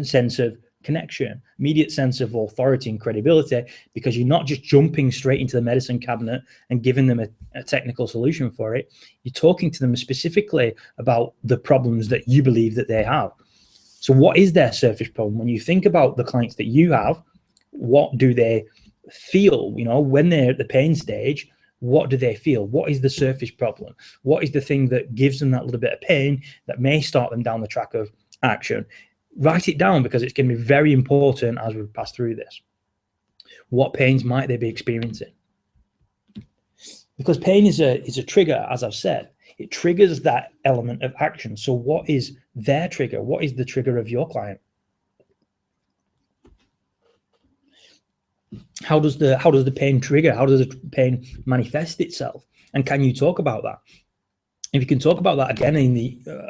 sense of connection, immediate sense of authority and credibility, because you're not just jumping straight into the medicine cabinet and giving them a technical solution for it. You're talking to them specifically about the problems that you believe that they have. So what is their surface problem? When you think about the clients that you have, what do they feel? When they're at the pain stage, what do they feel? What is the surface problem? What is the thing that gives them that little bit of pain that may start them down the track of action? Write it down, because it's going to be very important as we pass through this. What pains might they be experiencing? Because pain is a trigger, as I've said. It triggers that element of action. So what is their trigger? What is the trigger of your client? How does the pain trigger? How does the pain manifest itself? And can you talk about that? If you can talk about that again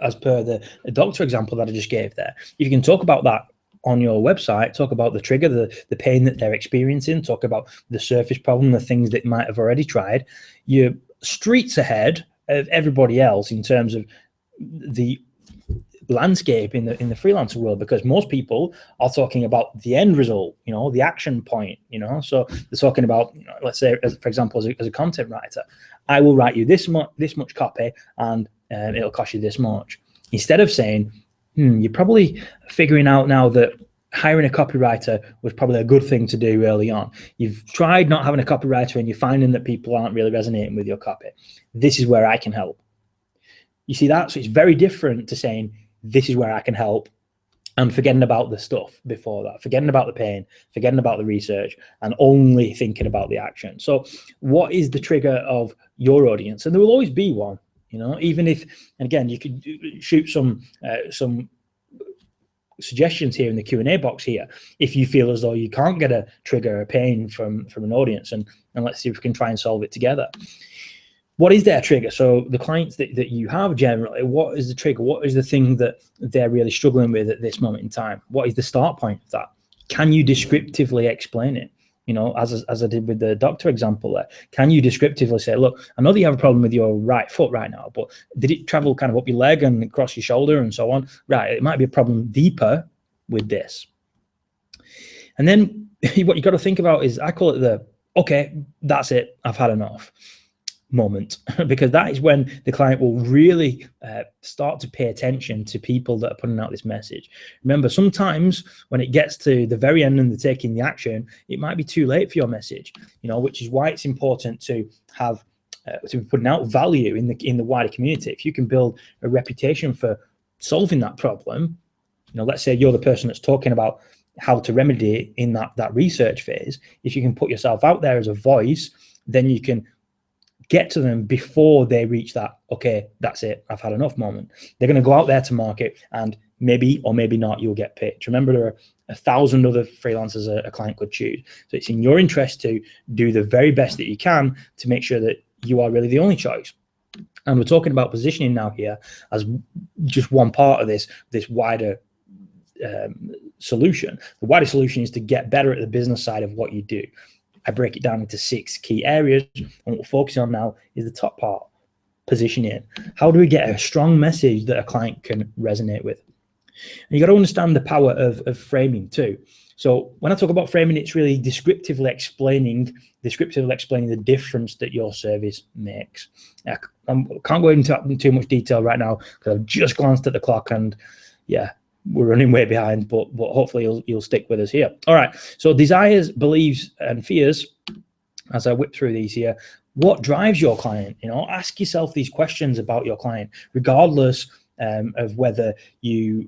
as per the doctor example that I just gave there, if you can talk about that on your website, talk about the trigger, the pain that they're experiencing, talk about the surface problem, the things that might have already tried, you're streets ahead of everybody else in terms of the landscape in the freelancer world, because most people are talking about the end result, the action point, so they're talking about, let's say, for example, as a content writer, I will write you this much copy and it'll cost you this much, instead of saying, you're probably figuring out now that hiring a copywriter was probably a good thing to do early on. You've tried not having a copywriter and you're finding that people aren't really resonating with your copy. This is where I can help. You see that? So it's very different to saying, this is where I can help, and forgetting about the stuff before that, forgetting about the pain, forgetting about the research, and only thinking about the action. So what is the trigger of your audience? And there will always be one, even if, and again, you could shoot some suggestions here in the Q&A box here if you feel as though you can't get a trigger, a pain from an audience, and let's see if we can try and solve it together. What is their trigger? So the clients that you have generally, what is the trigger? What is the thing that they're really struggling with at this moment in time? What is the start point of that? Can you descriptively explain it? As I did with the doctor example there, can you descriptively say, look, I know that you have a problem with your right foot right now, but did it travel kind of up your leg and across your shoulder and so on? Right, it might be a problem deeper with this. And then what you got to think about is, I call it okay, that's it, I've had enough. moment, because that is when the client will really start to pay attention to people that are putting out this message. Remember, sometimes when it gets to the very end and they're taking the action, it might be too late for your message, which is why it's important to have to be putting out value in the wider community. If you can build a reputation for solving that problem, let's say you're the person that's talking about how to remedy it in that research phase. If you can put yourself out there as a voice, then you can get to them before they reach that, okay, that's it, I've had enough moment. They're going to go out there to market, and maybe or maybe not you'll get pitched. Remember, there are 1,000 other freelancers a client could choose. So it's in your interest to do the very best that you can to make sure that you are really the only choice. And we're talking about positioning now here as just one part of this wider solution. The wider solution is to get better at the business side of what you do. I break it down into 6 key areas, and what we're focusing on now is the top part, positioning. How do we get a strong message that a client can resonate with? And you got to understand the power of framing too. So when I talk about framing, it's really descriptively explaining the difference that your service makes. I can't go into too much detail right now because I've just glanced at the clock, and yeah, we're running way behind, but hopefully you'll stick with us here. All right, so desires, beliefs, and fears, as I whip through these here. What drives your client? Ask yourself these questions about your client, regardless of whether you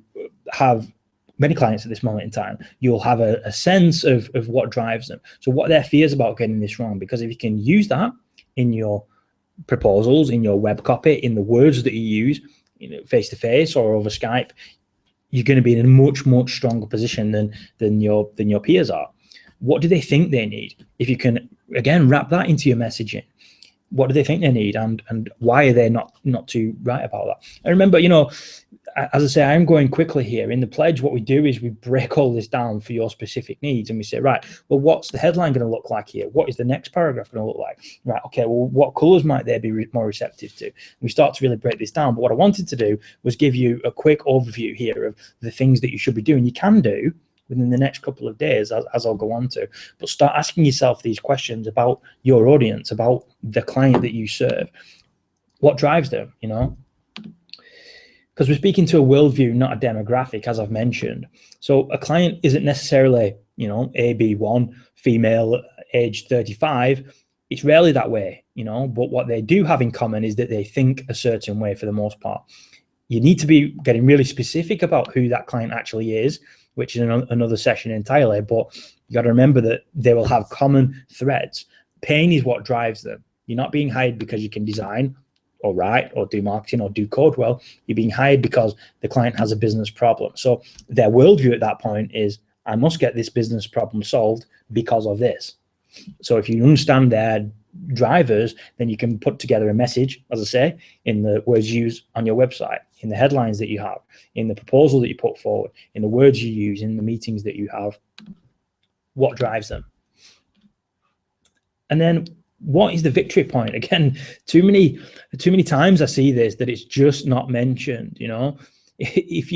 have many clients at this moment in time. You'll have a sense of what drives them. So what are their fears about getting this wrong? Because if you can use that in your proposals, in your web copy, in the words that you use, face-to-face or over Skype, you're going to be in a much stronger position than your peers are. What do they think they need? If you can again wrap that into your messaging, what do they think they need, and why are they not too right about that? And remember, as I say, I'm going quickly here. In the pledge, what we do is we break all this down for your specific needs, and we say, right, well, what's the headline going to look like here? What is the next paragraph going to look like? Right, okay, well, what colors might they be more receptive to? We start to really break this down. But what I wanted to do was give you a quick overview here of the things that you should be doing. You can do within the next couple of days, as I'll go on to. But start asking yourself these questions about your audience, about the client that you serve. What drives them, Because we're speaking to a worldview, not a demographic, as I've mentioned. So a client isn't necessarily, AB1, female, age 35. It's rarely that way, but what they do have in common is that they think a certain way for the most part. You need to be getting really specific about who that client actually is, which is another session entirely, but you got to remember that they will have common threads. Pain is what drives them. You're not being hired because you can design or write or do marketing or do code well. You're being hired because the client has a business problem. So their worldview at that point is, I must get this business problem solved because of this. So if you understand their drivers, then you can put together a message, as I say, in the words used on your website, in the headlines that you have, in the proposal that you put forward, in the words you use, in the meetings that you have. What drives them? And then what is the victory point? Again, too many times I see this, that it's just not mentioned. It's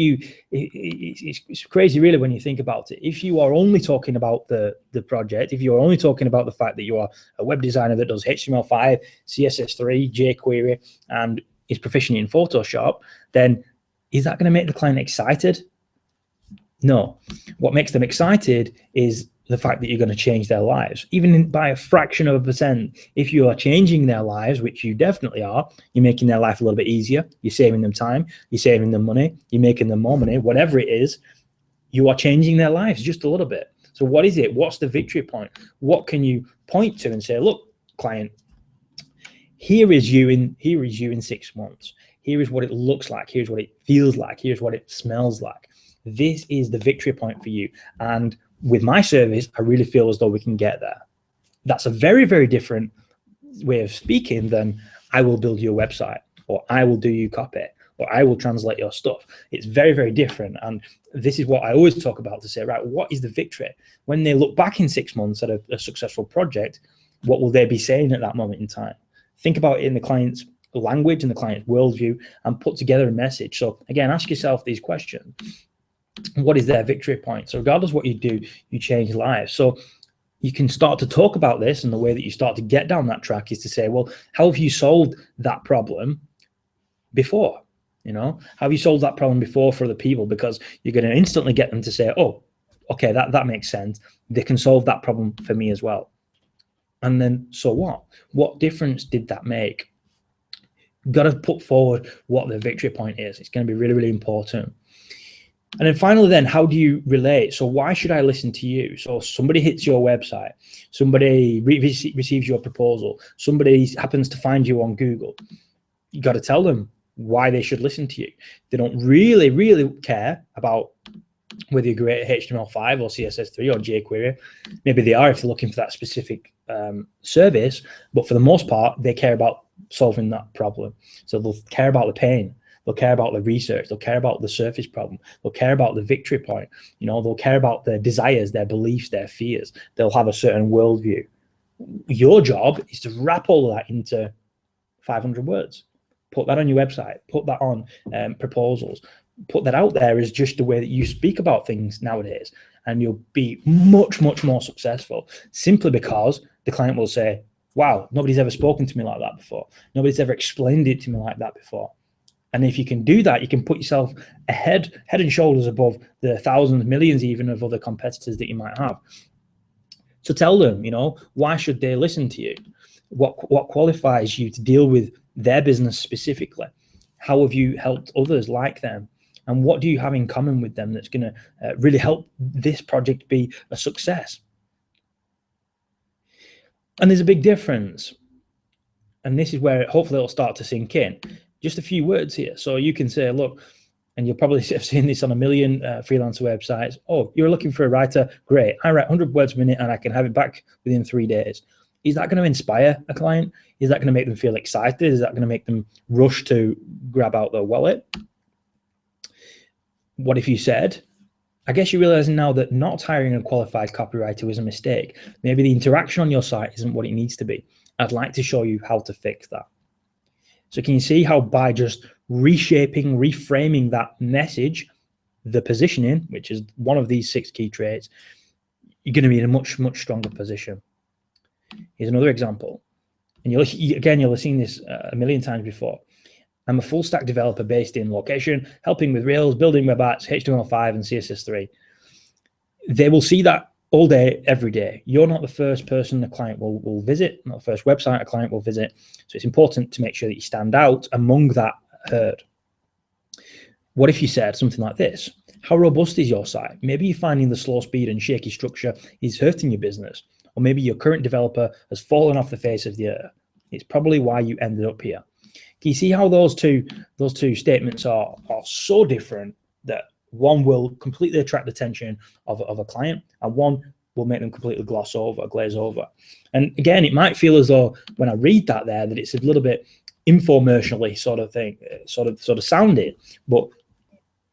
crazy really when you think about it. If you are only talking about the project, if you're only talking about the fact that you are a web designer that does HTML5, CSS3, jQuery, and is proficient in Photoshop, then is that going to make the client excited? No. What makes them excited is the fact that you're going to change their lives, even by a fraction of a percent. If you are changing their lives, which you definitely are, you're making their life a little bit easier, you're saving them time, you're saving them money, you're making them more money, whatever it is, you are changing their lives just a little bit. So what is it? What's the victory point? What can you point to and say, look, client, here is you in 6 months. Here is what it looks like. Here's what it feels like. Here's what it smells like. This is the victory point for you. And with my service, I really feel as though we can get there. That's a very, very different way of speaking than I will build you a website, or I will do you copy, or I will translate your stuff. It's very, very different. And this is what I always talk about, to say, right, what is the victory? When they look back in 6 months at a successful project, what will they be saying at that moment in time? Think about it in the client's language and the client's worldview, and put together a message. So again, ask yourself these questions. What is their victory point? So regardless of what you do, you change lives. So you can start to talk about this, and the way that you start to get down that track is to say, well, how have you solved that problem before? How have you solved that problem before for other people? Because you're going to instantly get them to say, oh, okay, that makes sense. They can solve that problem for me as well. And then, so what? What difference did that make? You've got to put forward what the victory point is. It's going to be really, really important. And then finally, then, how do you relate? So why should I listen to you? So somebody hits your website, somebody receives your proposal, somebody happens to find you on Google. You got to tell them why they should listen to you. They don't really, really care about whether you're great at HTML5 or CSS3 or jQuery. Maybe they are if they're looking for that specific service, but for the most part, they care about solving that problem. So they'll care about the pain. They'll care about the research. They'll care about the surface problem. They'll care about the victory point. They'll care about their desires, their beliefs, their fears. They'll have a certain worldview. Your job is to wrap all of that into 500 words. Put that on your website. Put that on proposals. Put that out there as just the way that you speak about things nowadays. And you'll be much, much more successful, simply because the client will say, wow, nobody's ever spoken to me like that before. Nobody's ever explained it to me like that before. And if you can do that, you can put yourself head and shoulders above the thousands, millions even of other competitors that you might have. So tell them, why should they listen to you? What qualifies you to deal with their business specifically? How have you helped others like them? And what do you have in common with them that's going to really help this project be a success? And there's a big difference. And this is where hopefully it'll start to sink in. Just a few words here. So you can say, look, and you'll probably have seen this on a million freelancer websites. Oh, you're looking for a writer? Great. I write 100 words a minute and I can have it back within 3 days. Is that going to inspire a client? Is that going to make them feel excited? Is that going to make them rush to grab out their wallet? What if you said, I guess you're realizing now that not hiring a qualified copywriter was a mistake. Maybe the interaction on your site isn't what it needs to be. I'd like to show you how to fix that. So can you see how by just reshaping, reframing that message, the positioning, which is one of these 6 key traits, you're going to be in a much, much stronger position. Here's another example. And you'll have seen this a million times before. I'm a full stack developer based in location, helping with Rails, building web apps, HTML5 and CSS3. They will see that all day, every day. You're not the first person a client will visit, not the first website a client will visit. So it's important to make sure that you stand out among that herd. What if you said something like this? How robust is your site? Maybe you're finding the slow speed and shaky structure is hurting your business. Or maybe your current developer has fallen off the face of the earth. It's probably why you ended up here. Can you see how those two statements are so different, that one will completely attract the attention of a client and one will make them completely glaze over. And again, it might feel as though when I read that there, that it's a little bit infomercially sort of thing, sort of sounding, but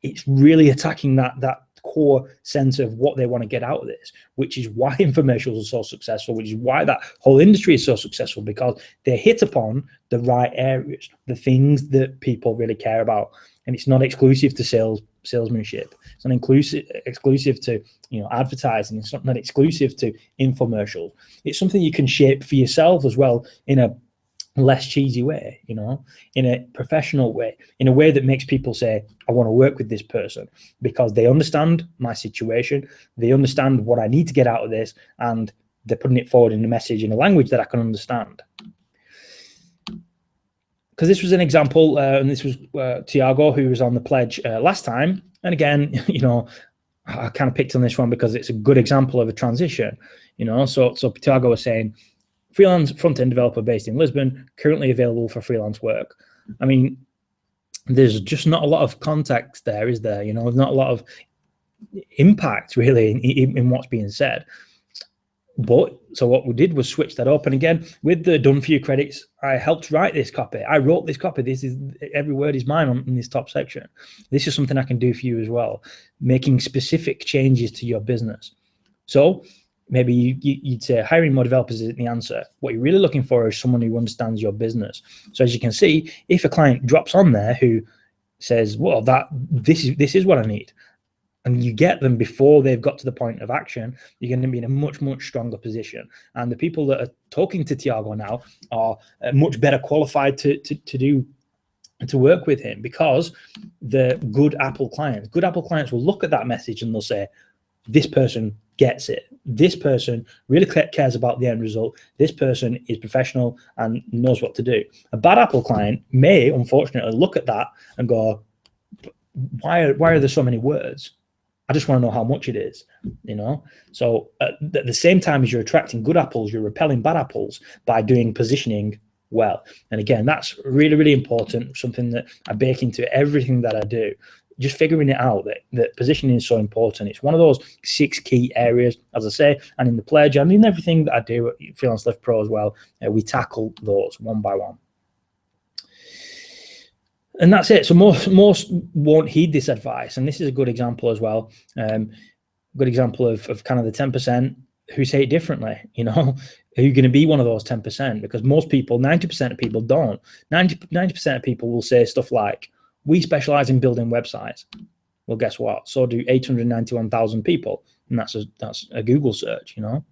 it's really attacking that core sense of what they want to get out of this, which is why infomercials are so successful, which is why that whole industry is so successful, because they hit upon the right areas, the things that people really care about. And it's not exclusive to salesmanship. It's not exclusive to advertising. It's not exclusive to infomercials. It's something you can shape for yourself as well, in a less cheesy way, in a professional way, in a way that makes people say, I want to work with this person because they understand my situation, they understand what I need to get out of this, and they're putting it forward in a message in a language that I can understand. Because this was an example, and this was Tiago, who was on the pledge last time. And again, I kind of picked on this one because it's a good example of a transition, So Tiago was saying, freelance front-end developer based in Lisbon, currently available for freelance work. I mean, there's just not a lot of context there, is there? There's not a lot of impact really in what's being said. But so what we did was switch that up. And again, with the done for you credits, I helped write this copy. I wrote this copy. This is, every word is mine in this top section. This is something I can do for you as well, making specific changes to your business. So maybe you'd say hiring more developers isn't the answer. What you're really looking for is someone who understands your business. So as you can see, if a client drops on there who says, well, this is what I need, and you get them before they've got to the point of action, you're going to be in a much, much stronger position. And the people that are talking to Tiago now are much better qualified to work with him, because the good Apple clients will look at that message and they'll say, this person gets it. This person really cares about the end result. This person is professional and knows what to do. A bad Apple client may, unfortunately, look at that and go, why are there so many words? I just want to know how much it is, you know? So at the same time as you're attracting good apples, you're repelling bad apples by doing positioning well. And again, that's really, really important, something that I bake into everything that I do. Just figuring it out, that positioning is so important. It's one of those 6 key areas, as I say, and in the pledge and in everything that I do at Freelance Lift Pro as well, we tackle those one by one. And that's it. So most won't heed this advice. And this is a good example as well. Good example of kind of the 10% who say it differently, you know. Are you going to be one of those 10%? Because most people, 90% of people don't. 90% of people will say stuff like, we specialize in building websites. Well, guess what? So do 891,000 people. And that's a Google search, you know.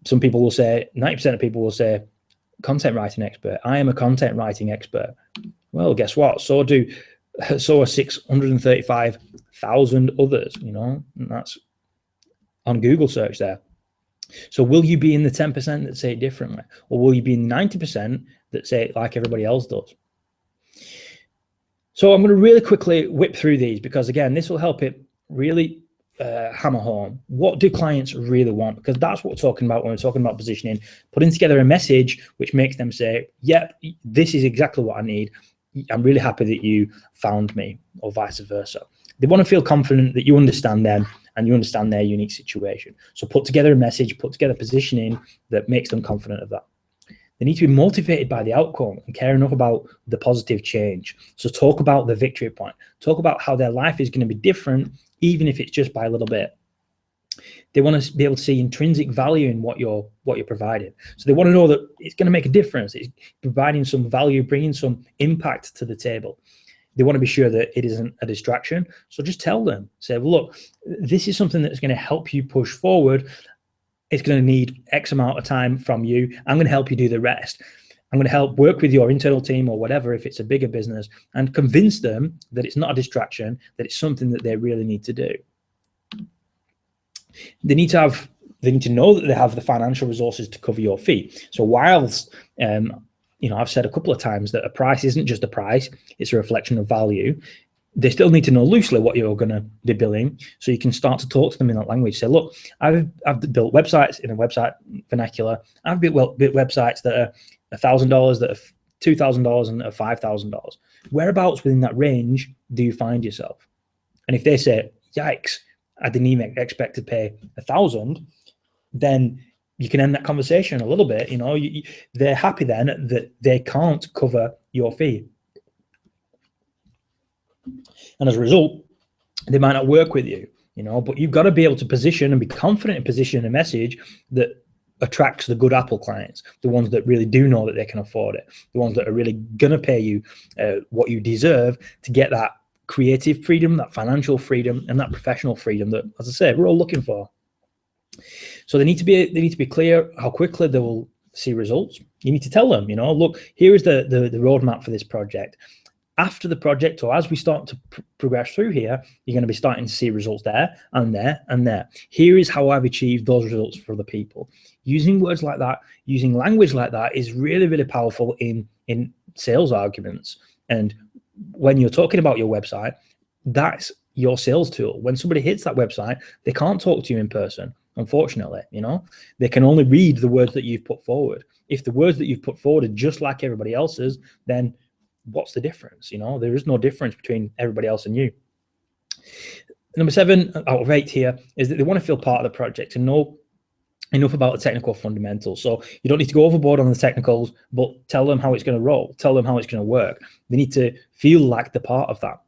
Some people will say, 90% of people will say, content writing expert. I am a content writing expert. Well, guess what? So are 635,000 others, you know, and that's on Google search there. So will you be in the 10% that say it differently? Or will you be in 90% that say it like everybody else does? So I'm going to really quickly whip through these, because again, this will help it really hammer home. What do clients really want? Because that's what we're talking about when we're talking about positioning, putting together a message which makes them say, yep, this is exactly what I need. I'm really happy that you found me, or vice versa. They want to feel confident that you understand them and you understand their unique situation. So put together a message, put together positioning that makes them confident of that. They need to be motivated by the outcome and care enough about the positive change. So talk about the victory point. Talk about how their life is going to be different, even if it's just by a little bit. They want to be able to see intrinsic value in what you're providing. So they want to know that it's going to make a difference. It's providing some value, bringing some impact to the table. They want to be sure that it isn't a distraction. So just tell them, say, well, look, this is something that's going to help you push forward. It's going to need X amount of time from you. I'm going to help you do the rest. I'm going to help work with your internal team or whatever, if it's a bigger business, and convince them that it's not a distraction, that it's something that they really need to do. They need to know that they have the financial resources to cover your fee. So whilst, you know, I've said a couple of times that a price isn't just a price, it's a reflection of value. They still need to know loosely what you're going to be billing, so you can start to talk to them in that language. Say, look, I've built websites in a website vernacular. I've built websites that are $1,000, that are $2,000, and are $5,000. Whereabouts within that range do you find yourself? And if they say, yikes, I didn't even expect to pay $1,000, then you can end that conversation a little bit. You know, they're happy then that they can't cover your fee. And as a result, they might not work with you, you know, but you've got to be able to position and be confident in positioning a message that attracts the good Apple clients, the ones that really do know that they can afford it, the ones that are really going to pay you what you deserve to get that creative freedom, that financial freedom, and that professional freedom that, as I said, we're all looking for. So they need to be clear how quickly they will see results. You need to tell them, you know, look, here is the roadmap for this project. After the project, or as we start to progress through here, you're going to be starting to see results there and there and there. Here is how I've achieved those results for other people. Using words like that, using language like that is really, really powerful in sales arguments. And when you're talking about your website, that's your sales tool. When somebody hits that website, they can't talk to you in person, unfortunately, you know. They can only read the words that you've put forward. If the words that you've put forward are just like everybody else's, then what's the difference? You know, there is no difference between everybody else and you. Number 7 out of 8 here is that they want to feel part of the project and know enough about the technical fundamentals. So you don't need to go overboard on the technicals, but tell them how it's going to roll. Tell them how it's going to work. They need to feel like they're part of that.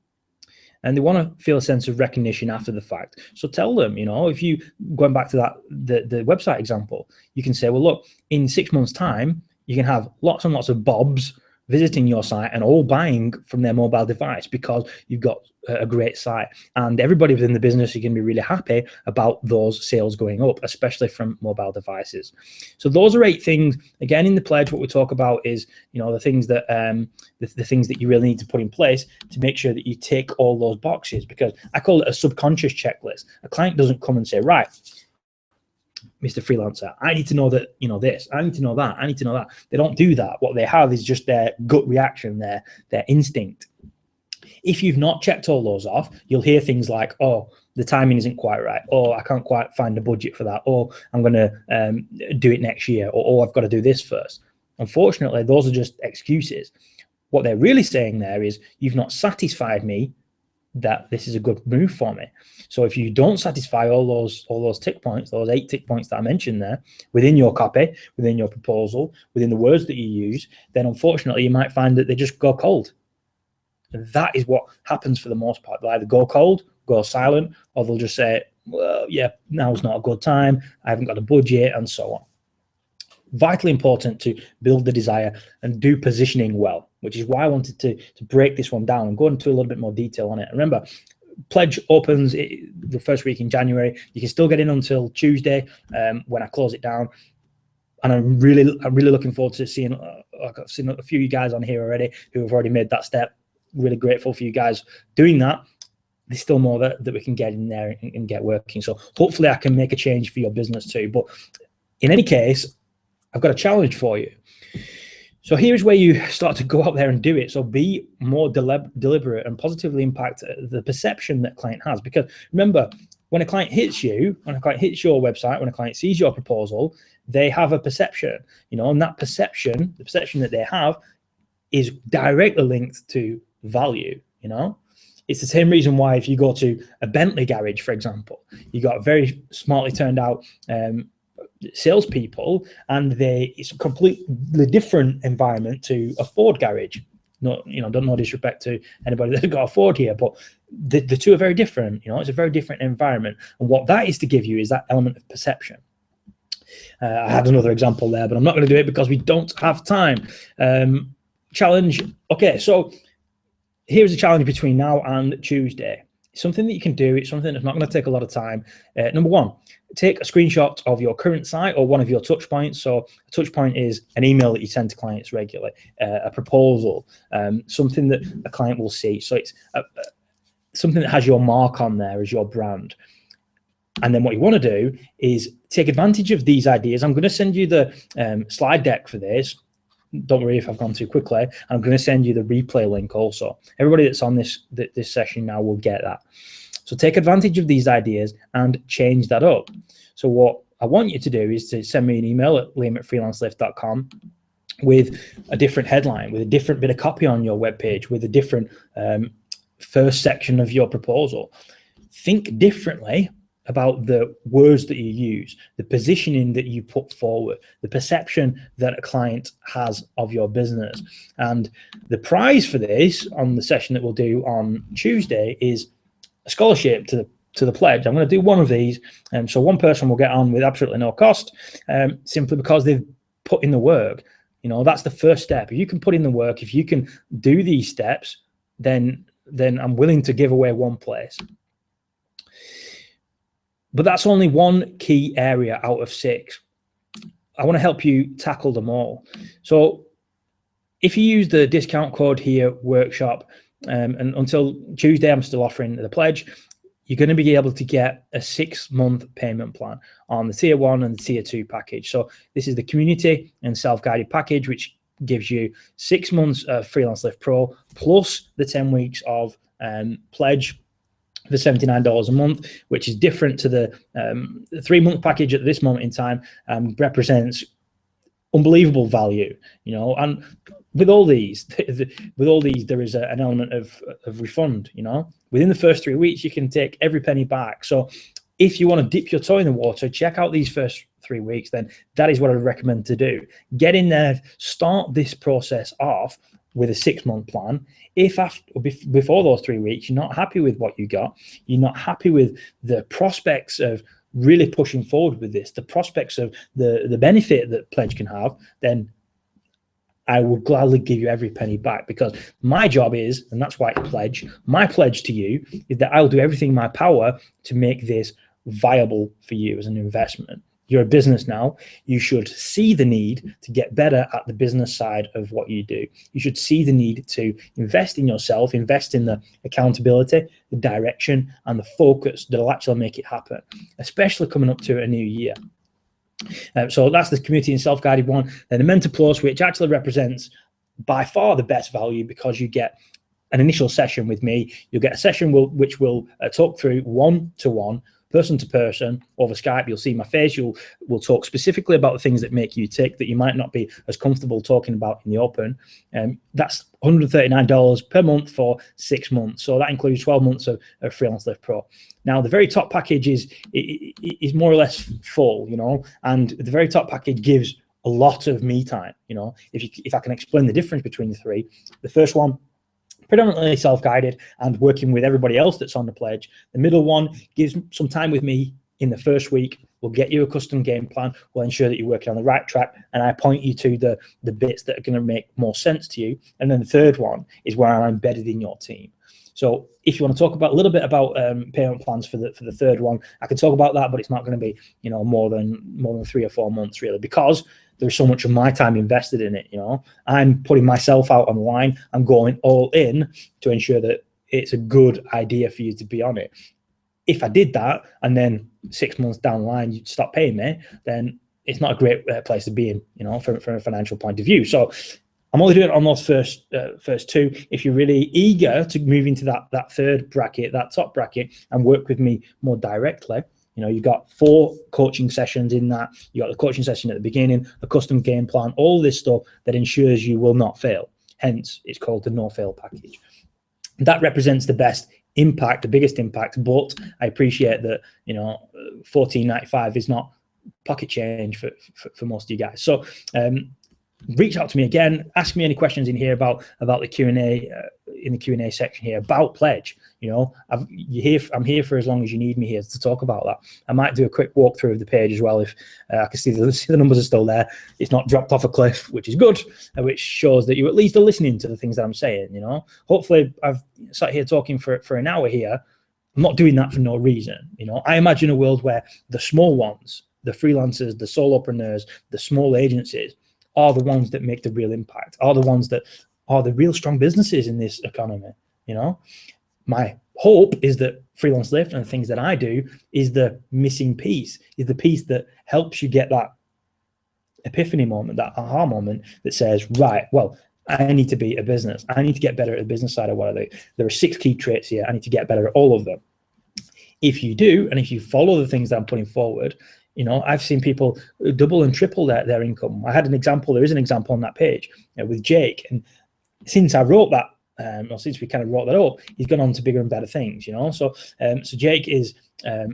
And they want to feel a sense of recognition after the fact. So tell them, you know, if you, going back to that, the website example, you can say, well, look, in 6 months' time, you can have lots and lots of Bobs visiting your site and all buying from their mobile device because you've got a great site. And everybody within the business is going to be really happy about those sales going up, especially from mobile devices. So those are 8 things. Again, in the pledge, what we talk about is, the things that the things that you really need to put in place to make sure that you tick all those boxes, because I call it a subconscious checklist. A client doesn't come and say, right, Mr. Freelancer, I need to know that, this, I need to know that, I need to know that. They don't do that. What they have is just their gut reaction, their instinct. If you've not checked all those off, you'll hear things like, oh, the timing isn't quite right, or I can't quite find a budget for that, or I'm going to do it next year, or I've got to do this first. Unfortunately, those are just excuses. What they're really saying there is, you've not satisfied me that this is a good move for me. So if you don't satisfy all those tick points, those 8 tick points that I mentioned there, within your copy, within your proposal, within the words that you use, then unfortunately you might find that they just go cold. And that is what happens for the most part. They'll either go cold, go silent, or they'll just say, well, yeah, now's not a good time, I haven't got a budget, and so on. Vitally important to build the desire and do positioning well, which is why I wanted to break this one down and go into a little bit more detail on it. Remember, pledge opens the first week in January. You can still get in until Tuesday when I close it down. And I'm really looking forward to seeing, I've seen a few of you guys on here already who have already made that step. Really grateful for you guys doing that. There's still more that we can get in there and get working. So hopefully I can make a change for your business too. But in any case, I've got a challenge for you. So here's where you start to go out there and do it. So be more deliberate and positively impact the perception that client has. Because remember, when a client hits you, when a client hits your website, when a client sees your proposal, they have a perception, and that perception, the perception that they have, is directly linked to value. It's the same reason why if you go to a Bentley garage, for example, you got very smartly turned out salespeople, and it's a completely different environment to a Ford garage. No disrespect to anybody that's got a Ford here, but the two are very different. It's a very different environment, and what that is to give you is that element of perception. I had another example there, but I'm not going to do it because we don't have time. Challenge. Okay, so here's a challenge between now and Tuesday. Something that you can do. It's something that's not going to take a lot of time. Number one, take a screenshot of your current site or one of your touch points. So a touch point is an email that you send to clients regularly, a proposal, something that a client will see. So it's something that has your mark on there as your brand. And then what you want to do is take advantage of these ideas. I'm going to send you the slide deck for this. Don't worry if I've gone too quickly. I'm going to send you the replay link also. Everybody that's on this session now will get that. So take advantage of these ideas and change that up. So what I want you to do is to send me an email at liam@freelancelift.com with a different headline, with a different bit of copy on your webpage, with a different first section of your proposal. Think differently about the words that you use, the positioning that you put forward, the perception that a client has of your business. And the prize for this on the session that we'll do on Tuesday is a scholarship to the pledge. I'm going to do one of these. So one person will get on with absolutely no cost, simply because they've put in the work. That's the first step. If you can put in the work, if you can do these steps, then I'm willing to give away one place. But that's only one key area out of 6. I want to help you tackle them all. So if you use the discount code here, workshop, and until Tuesday, I'm still offering the pledge, you're going to be able to get a 6-month payment plan on the tier 1 and the tier 2 package. So this is the community and self-guided package, which gives you 6 months of Freelance Lift Pro plus the 10 weeks of pledge for $79 a month, which is different to the 3-month package at this moment in time. Represents unbelievable value, and with all these, there is an element of refund. Within the first 3 weeks, you can take every penny back. So if you want to dip your toe in the water, check out these first 3 weeks, then that is what I would recommend to do. Get in there, start this process off with a 6-month plan. If before those 3 weeks, you're not happy with what you got, you're not happy with the prospects of really pushing forward with this, the prospects of the benefit that pledge can have, then I will gladly give you every penny back, because my job is, and that's why I pledge, my pledge to you is that I'll do everything in my power to make this viable for you as an investment. You're a business now. You should see the need to get better at the business side of what you do. You should see the need to invest in yourself, invest in the accountability, the direction, and the focus that'll actually make it happen, especially coming up to a new year. So that's the community and self-guided one. Then the Mentor Plus, which actually represents by far the best value, because you get an initial session with me. You'll get a session which will talk through one-to-one, person to person over Skype. You'll see my face. We'll talk specifically about the things that make you tick that you might not be as comfortable talking about in the open. That's $139 per month for 6 months. So that includes 12 months of Freelance Lift Pro. Now, the very top package is more or less full, and the very top package gives a lot of me time. If I can explain the difference between the three, the first one, predominantly self-guided and working with everybody else that's on the pledge. The middle one gives some time with me in the first week. We'll get you a custom game plan. We'll ensure that you're working on the right track, and I point you to the bits that are going to make more sense to you. And then the third one is where I'm embedded in your team. So if you want to talk about a little bit about payment plans for the third one, I can talk about that, but it's not going to be more than 3 or 4 months really, because there's so much of my time invested in it. I'm putting myself out on the line. I'm going all in to ensure that it's a good idea for you to be on it. If I did that and then 6 months down the line you'd stop paying me, then it's not a great place to be in, from a financial point of view. So I'm only doing it on those first two. If you're really eager to move into that third bracket, that top bracket, and work with me more directly, you've got 4 coaching sessions in that. You got the coaching session at the beginning, a custom game plan, all this stuff that ensures you will not fail. Hence, it's called the no fail package. That represents the best impact, the biggest impact. But I appreciate that $14.95 is not pocket change for most of you guys. So reach out to me again. Ask me any questions in here about the Q&A in the Q&A section here about pledge. I'm here for as long as you need me here to talk about that. I might do a quick walkthrough of the page as well if I can see the numbers are still there. It's not dropped off a cliff, which is good, which shows that you at least are listening to the things that I'm saying. Hopefully I've sat here talking for an hour here. I'm not doing that for no reason. I imagine a world where the small ones, the freelancers, the solopreneurs, the small agencies, are the ones that make the real impact, are the ones that are the real strong businesses in this economy. My hope is that Freelance Lift and the things that I do is the missing piece, is the piece that helps you get that epiphany moment, that aha moment that says, right, well, I need to be a business. I need to get better at the business side of what I do. There are 6 key traits here. I need to get better at all of them. If you do, and if you follow the things that I'm putting forward, I've seen people double and triple their income. I had an example. There is an example on that page with Jake. And since I wrote that, or since we kind of wrote that up, he's gone on to bigger and better things, So Jake is, at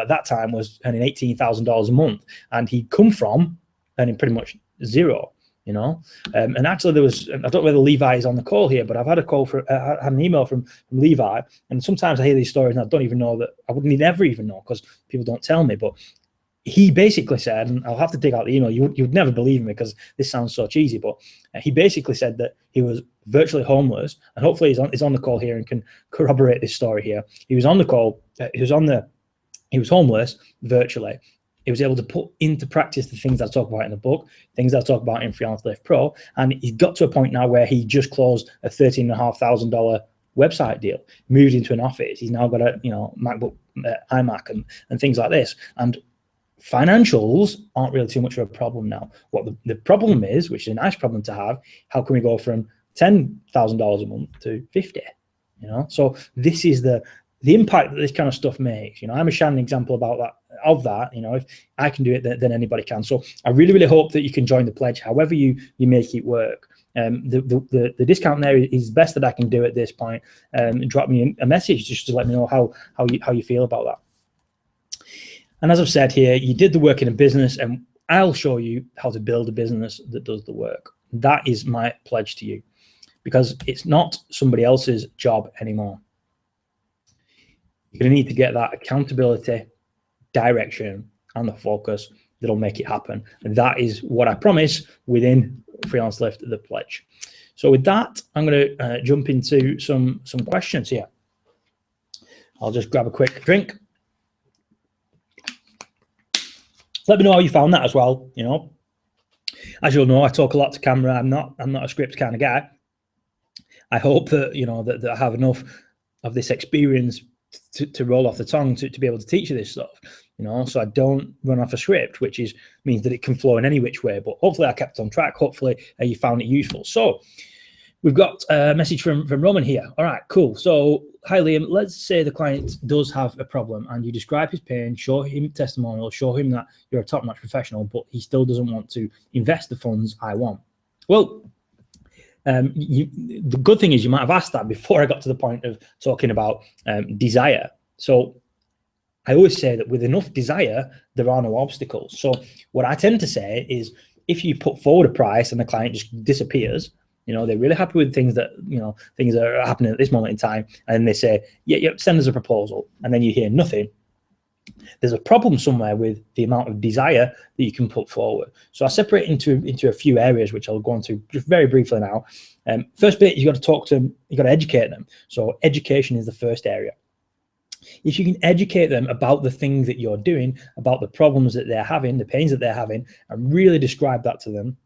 that time was earning $18,000 a month, and he'd come from earning pretty much zero, and actually there was, I don't know whether Levi is on the call here, but I've had I had an email from Levi, and sometimes I hear these stories and I don't even know that, I wouldn't ever even know because people don't tell me, but he basically said, and I'll have to dig out the email, you would never believe me because this sounds so cheesy, but he basically said that he was virtually homeless, and hopefully he's on the call here and can corroborate this story here. He was on the call, he was homeless virtually. He was able to put into practice the things I talk about in the book, things I talk about in Freelance Lift Pro, and he got to a point now where he just closed a $13,500 website deal, moved into an office. He's now got a MacBook, iMac, and things like this. And financials aren't really too much of a problem now. What the problem is, which is a nice problem to have, how can we go from $10,000 a month to 50? So this is the impact that this kind of stuff makes. I'm a shining example of that. If I can do it, then anybody can. So I really, really hope that you can join the pledge, however you make it work. The discount there is best that I can do at this point. Drop me a message just to let me know how you feel about that. And as I've said here, you did the work in a business, and I'll show you how to build a business that does the work. That is my pledge to you, because it's not somebody else's job anymore. You're going to need to get that accountability, direction, and the focus that'll make it happen. And that is what I promise within Freelance Lift, the pledge. So with that, I'm going to jump into some questions here. I'll just grab a quick drink. Let me know how you found that as well. You know, as you'll know, I talk a lot to camera. I'm not a script kind of guy. I hope that, you know, that I have enough of this experience to roll off the tongue to be able to teach you this stuff, you know, so I don't run off a script, which means that it can flow in any which way. But hopefully I kept on track. Hopefully you found it useful. So we've got a message from Roman here. All right, cool. So hi Liam, let's say the client does have a problem and you describe his pain, show him testimonial, show him that you're a top-notch professional, but he still doesn't want to invest the funds I want. Well, the good thing is you might have asked that before I got to the point of talking about desire. So I always say that with enough desire, there are no obstacles. So what I tend to say is if you put forward a price and the client just disappears, you know, they're really happy with things that, you know, things that are happening at this moment in time, and they say, yeah, send us a proposal, and then you hear nothing. There's a problem somewhere with the amount of desire that you can put forward. So I separate into a few areas, which I'll go on to just very briefly now. First bit, you've got to talk to them, you've got to educate them. So education is the first area. If you can educate them about the things that you're doing, about the problems that they're having, the pains that they're having, and really describe that to them,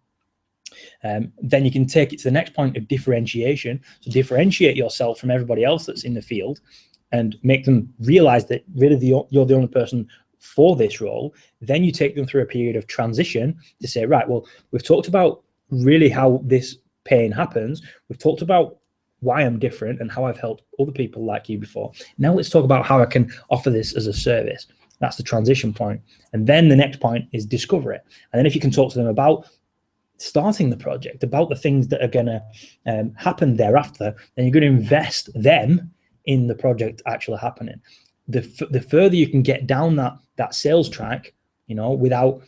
then you can take it to the next point of differentiation. So differentiate yourself from everybody else that's in the field and make them realize that really you're the only person for this role. Then you take them through a period of transition to say, right, well, we've talked about really how this pain happens. We've talked about why I'm different and how I've helped other people like you before. Now let's talk about how I can offer this as a service. That's the transition point. And then the next point is discover it. And then if you can talk to them about starting the project, about the things that are going to happen thereafter, then you're going to invest them in the project actually happening. The further you can get down that sales track, you know, without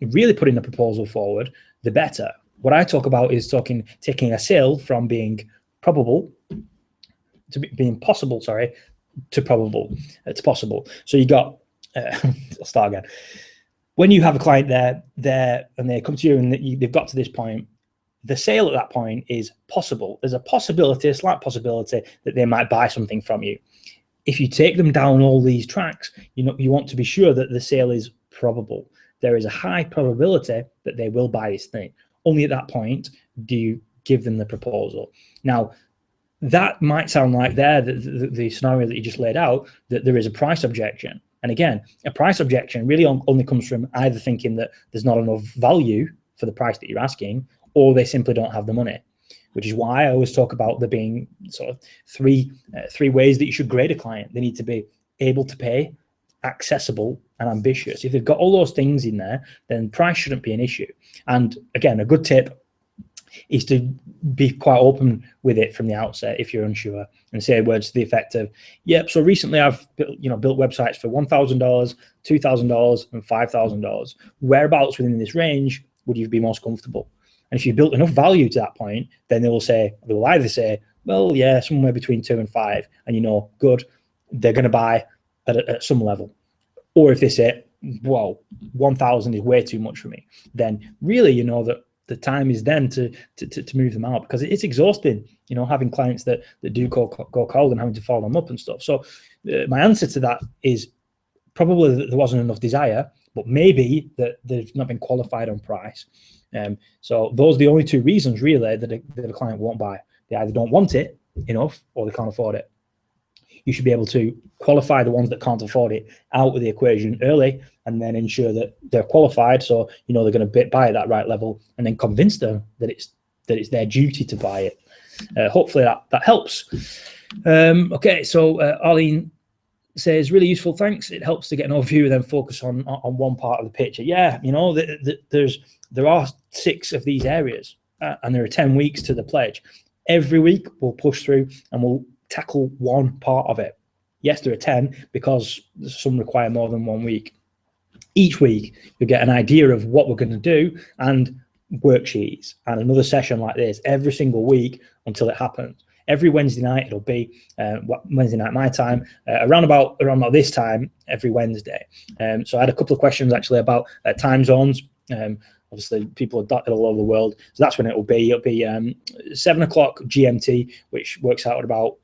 really putting a proposal forward, the better. What I talk about is taking a sale from being probable to being possible, to probable. It's possible. So you got, I'll start again. When you have a client there and they come to you and they've got to this point, the sale at that point is possible. There's a possibility, a slight possibility that they might buy something from you. If you take them down all these tracks, you know, you want to be sure that the sale is probable. There is a high probability that they will buy this thing. Only at that point do you give them the proposal. Now, that might sound like the scenario that you just laid out, that there is a price objection. And again, a price objection really only comes from either thinking that there's not enough value for the price that you're asking, or they simply don't have the money, which is why I always talk about there being sort of three ways that you should grade a client. They need to be able to pay, accessible, and ambitious. If they've got all those things in there, then price shouldn't be an issue. And again, a good tip is to be quite open with it from the outset if you're unsure, and say words to the effect of, yep, so recently I've built websites for $1,000, $2,000, and $5,000. Whereabouts within this range would you be most comfortable? And if you built enough value to that point, then they will either say, well, yeah, somewhere between 2 and 5, and you know, good, they're going to buy at some level. Or if they say, whoa, 1,000 is way too much for me, then really you know that the time is then to move them out, because it's exhausting, you know, having clients that do go cold and having to follow them up and stuff. So my answer to that is probably that there wasn't enough desire, but maybe that they've not been qualified on price. So those are the only two reasons really that a client won't buy. They either don't want it enough or they can't afford it. You should be able to qualify the ones that can't afford it out of the equation early, and then ensure that they're qualified, so you know they're going to buy at that right level, and then convince them that it's their duty to buy it. Hopefully that helps. Okay, so Arlene says, really useful, thanks. It helps to get an overview and then focus on one part of the picture. Yeah, you know, there are 6 of these areas, and there are 10 weeks to the pledge. Every week we'll push through and we'll tackle one part of it. Yes, there are 10 because some require more than 1 week. Each week you'll get an idea of what we're going to do and worksheets and another session like this every single week until it happens. every Wednesday night. It'll be Wednesday night my time, around about this time every Wednesday. So I had a couple of questions actually about time zones. Obviously, people are dotted all over the world, so that's when it will be. It'll be 7 o'clock GMT, which works out at about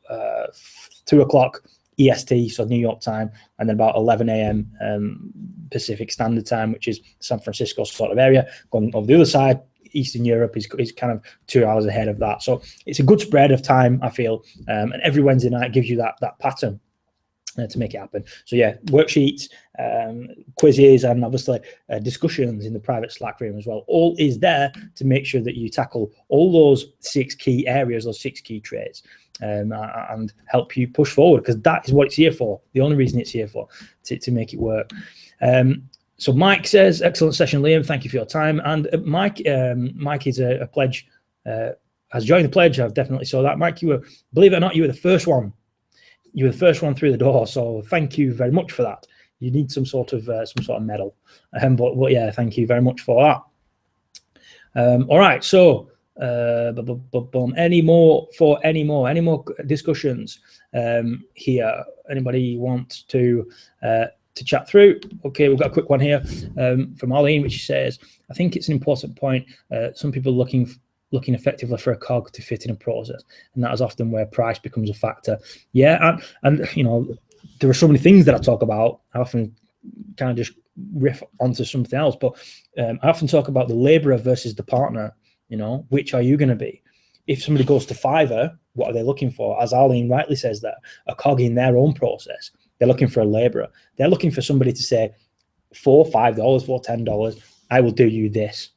2 o'clock EST, so New York time, and then about 11 a.m. Pacific Standard Time, which is San Francisco sort of area. Going over the other side, Eastern Europe is kind of 2 hours ahead of that. So it's a good spread of time, I feel, and every Wednesday night gives you that pattern to make it happen. So yeah, worksheets, quizzes, and obviously discussions in the private Slack room as well. All is there to make sure that you tackle all those 6 key areas, those 6 key traits, and help you push forward, because that is what it's here for. The only reason it's here for, to make it work. So Mike says, excellent session, Liam. Thank you for your time. And Mike is a pledge, has joined the pledge. I've definitely saw that. Mike, you were, believe it or not, you were the first one. You were the first one through the door. So thank you very much for that. You need some sort of medal. But yeah, thank you very much for that. All right. So any more discussions here? Anybody want to chat through? Okay, we've got a quick one here from Arlene, which says, I think it's an important point. Some people looking effectively for a cog to fit in a process, and that is often where price becomes a factor. Yeah, and you know, there are so many things that I talk about. I often kind of just riff onto something else, but I often talk about the laborer versus the partner. You know, which are you going to be? If somebody goes to Fiverr, what are they looking for? As Arlene rightly says, that a cog in their own process. They're looking for a laborer. They're looking for somebody to say, $4, $5, $4, $10, I will do you this.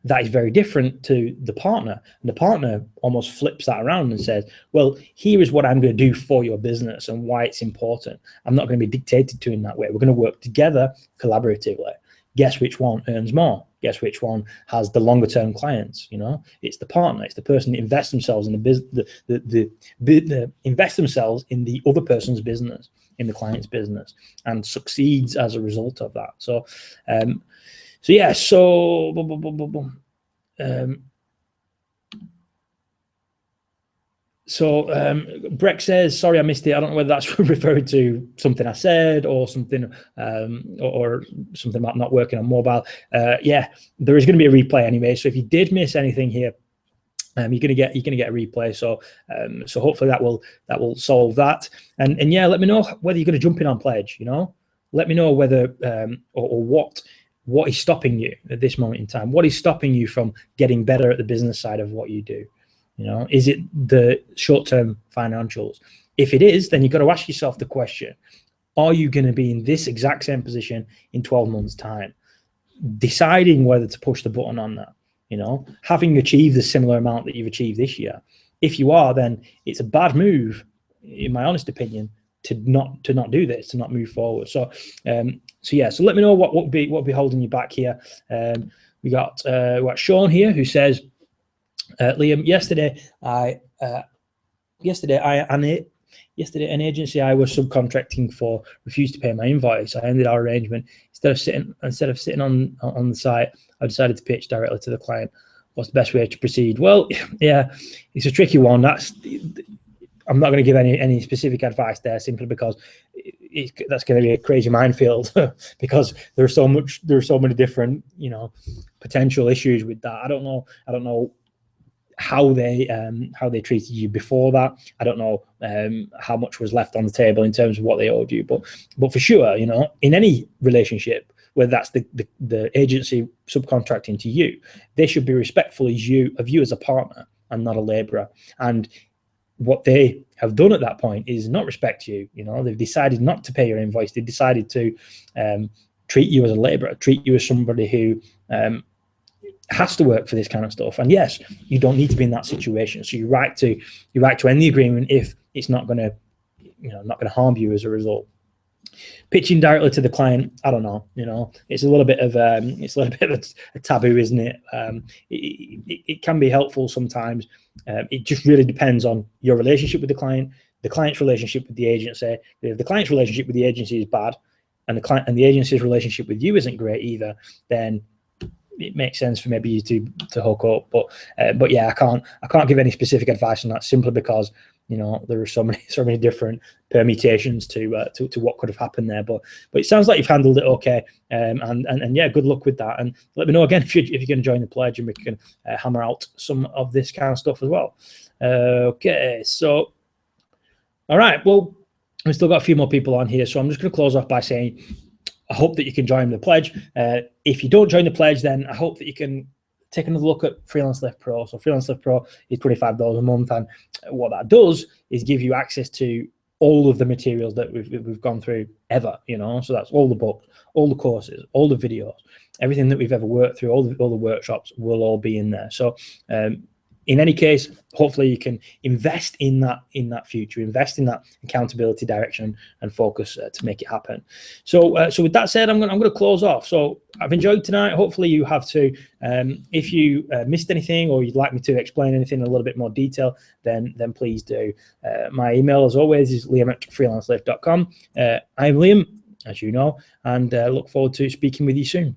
That is very different to the partner. And the partner almost flips that around and says, well, here is what I'm going to do for your business and why it's important. I'm not going to be dictated to in that way. We're going to work together collaboratively. Guess which one earns more? Guess which one has the longer term clients? You know, it's the partner. It's the person that invests themselves in the business, invest themselves in the other person's business, in the client's business, and succeeds as a result of that. So, yeah. So, Breck says, sorry, I missed it. I don't know whether that's referring to something I said or something, or something about not working on mobile. Yeah, there is going to be a replay anyway. So if you did miss anything here, you're going to get a replay. So, so hopefully that will solve that. And yeah, let me know whether you're going to jump in on pledge. You know, let me know whether or what is stopping you at this moment in time. What is stopping you from getting better at the business side of what you do? You know, is it the short-term financials? If it is, then you've got to ask yourself the question, are you going to be in this exact same position in 12 months' time? Deciding whether to push the button on that, you know, having achieved the similar amount that you've achieved this year. If you are, then it's a bad move, in my honest opinion, to not do this, to not move forward. So, yeah, so let me know what would be holding you back here. We got Sean here, who says, Liam, yesterday an agency I was subcontracting for refused to pay my invoice. I ended our arrangement. Instead of sitting on the site, I decided to pitch directly to the client. What's the best way to proceed? Well, yeah, it's a tricky one. I'm not going to give any specific advice there, simply because that's going to be a crazy minefield because there are so many different, you know, potential issues with that. I don't know how they treated you before that. I don't know how much was left on the table in terms of what they owed you, but for sure, you know, in any relationship, whether that's the agency subcontracting to you, they should be respectful of you as a partner and not a laborer. And what they have done at that point is not respect you. You know, they've decided not to pay your invoice. They've decided to treat you as a laborer, treat you as somebody who has to work for this kind of stuff. And yes, you don't need to be in that situation. So you're right to end the agreement if it's not going to harm you as a result. Pitching directly to the client, I don't know. You know, it's a little bit of a taboo, isn't it? It can be helpful sometimes. It just really depends on your relationship with the client's relationship with the agency. If the client's relationship with the agency is bad, and the agency's relationship with you isn't great either, then it makes sense for maybe you to hook up. But yeah, I can't give any specific advice on that, simply because there are so many different permutations to what could have happened there. But it sounds like you've handled it okay, and yeah, good luck with that. And let me know again if you're going to join the pledge, and we can hammer out some of this kind of stuff as well. Okay, so all right, well, we've still got a few more people on here, so I'm just going to close off by saying I hope that you can join the pledge. If you don't join the pledge, then I hope that you can take another look at Freelance Lift Pro. So Freelance Lift Pro is $25 a month, and what that does is give you access to all of the materials that we've gone through ever. So that's all the books, all the courses, all the videos, everything that we've ever worked through, all the workshops will all be in there. So in any case, hopefully you can invest in that future, invest in that accountability, direction, and focus to make it happen. So with that said, I'm going to close off. So I've enjoyed tonight. Hopefully you have too. If you missed anything, or you'd like me to explain anything in a little bit more detail, then please do. My email, as always, is liam@freelancelift.com. I'm Liam, as you know, and look forward to speaking with you soon.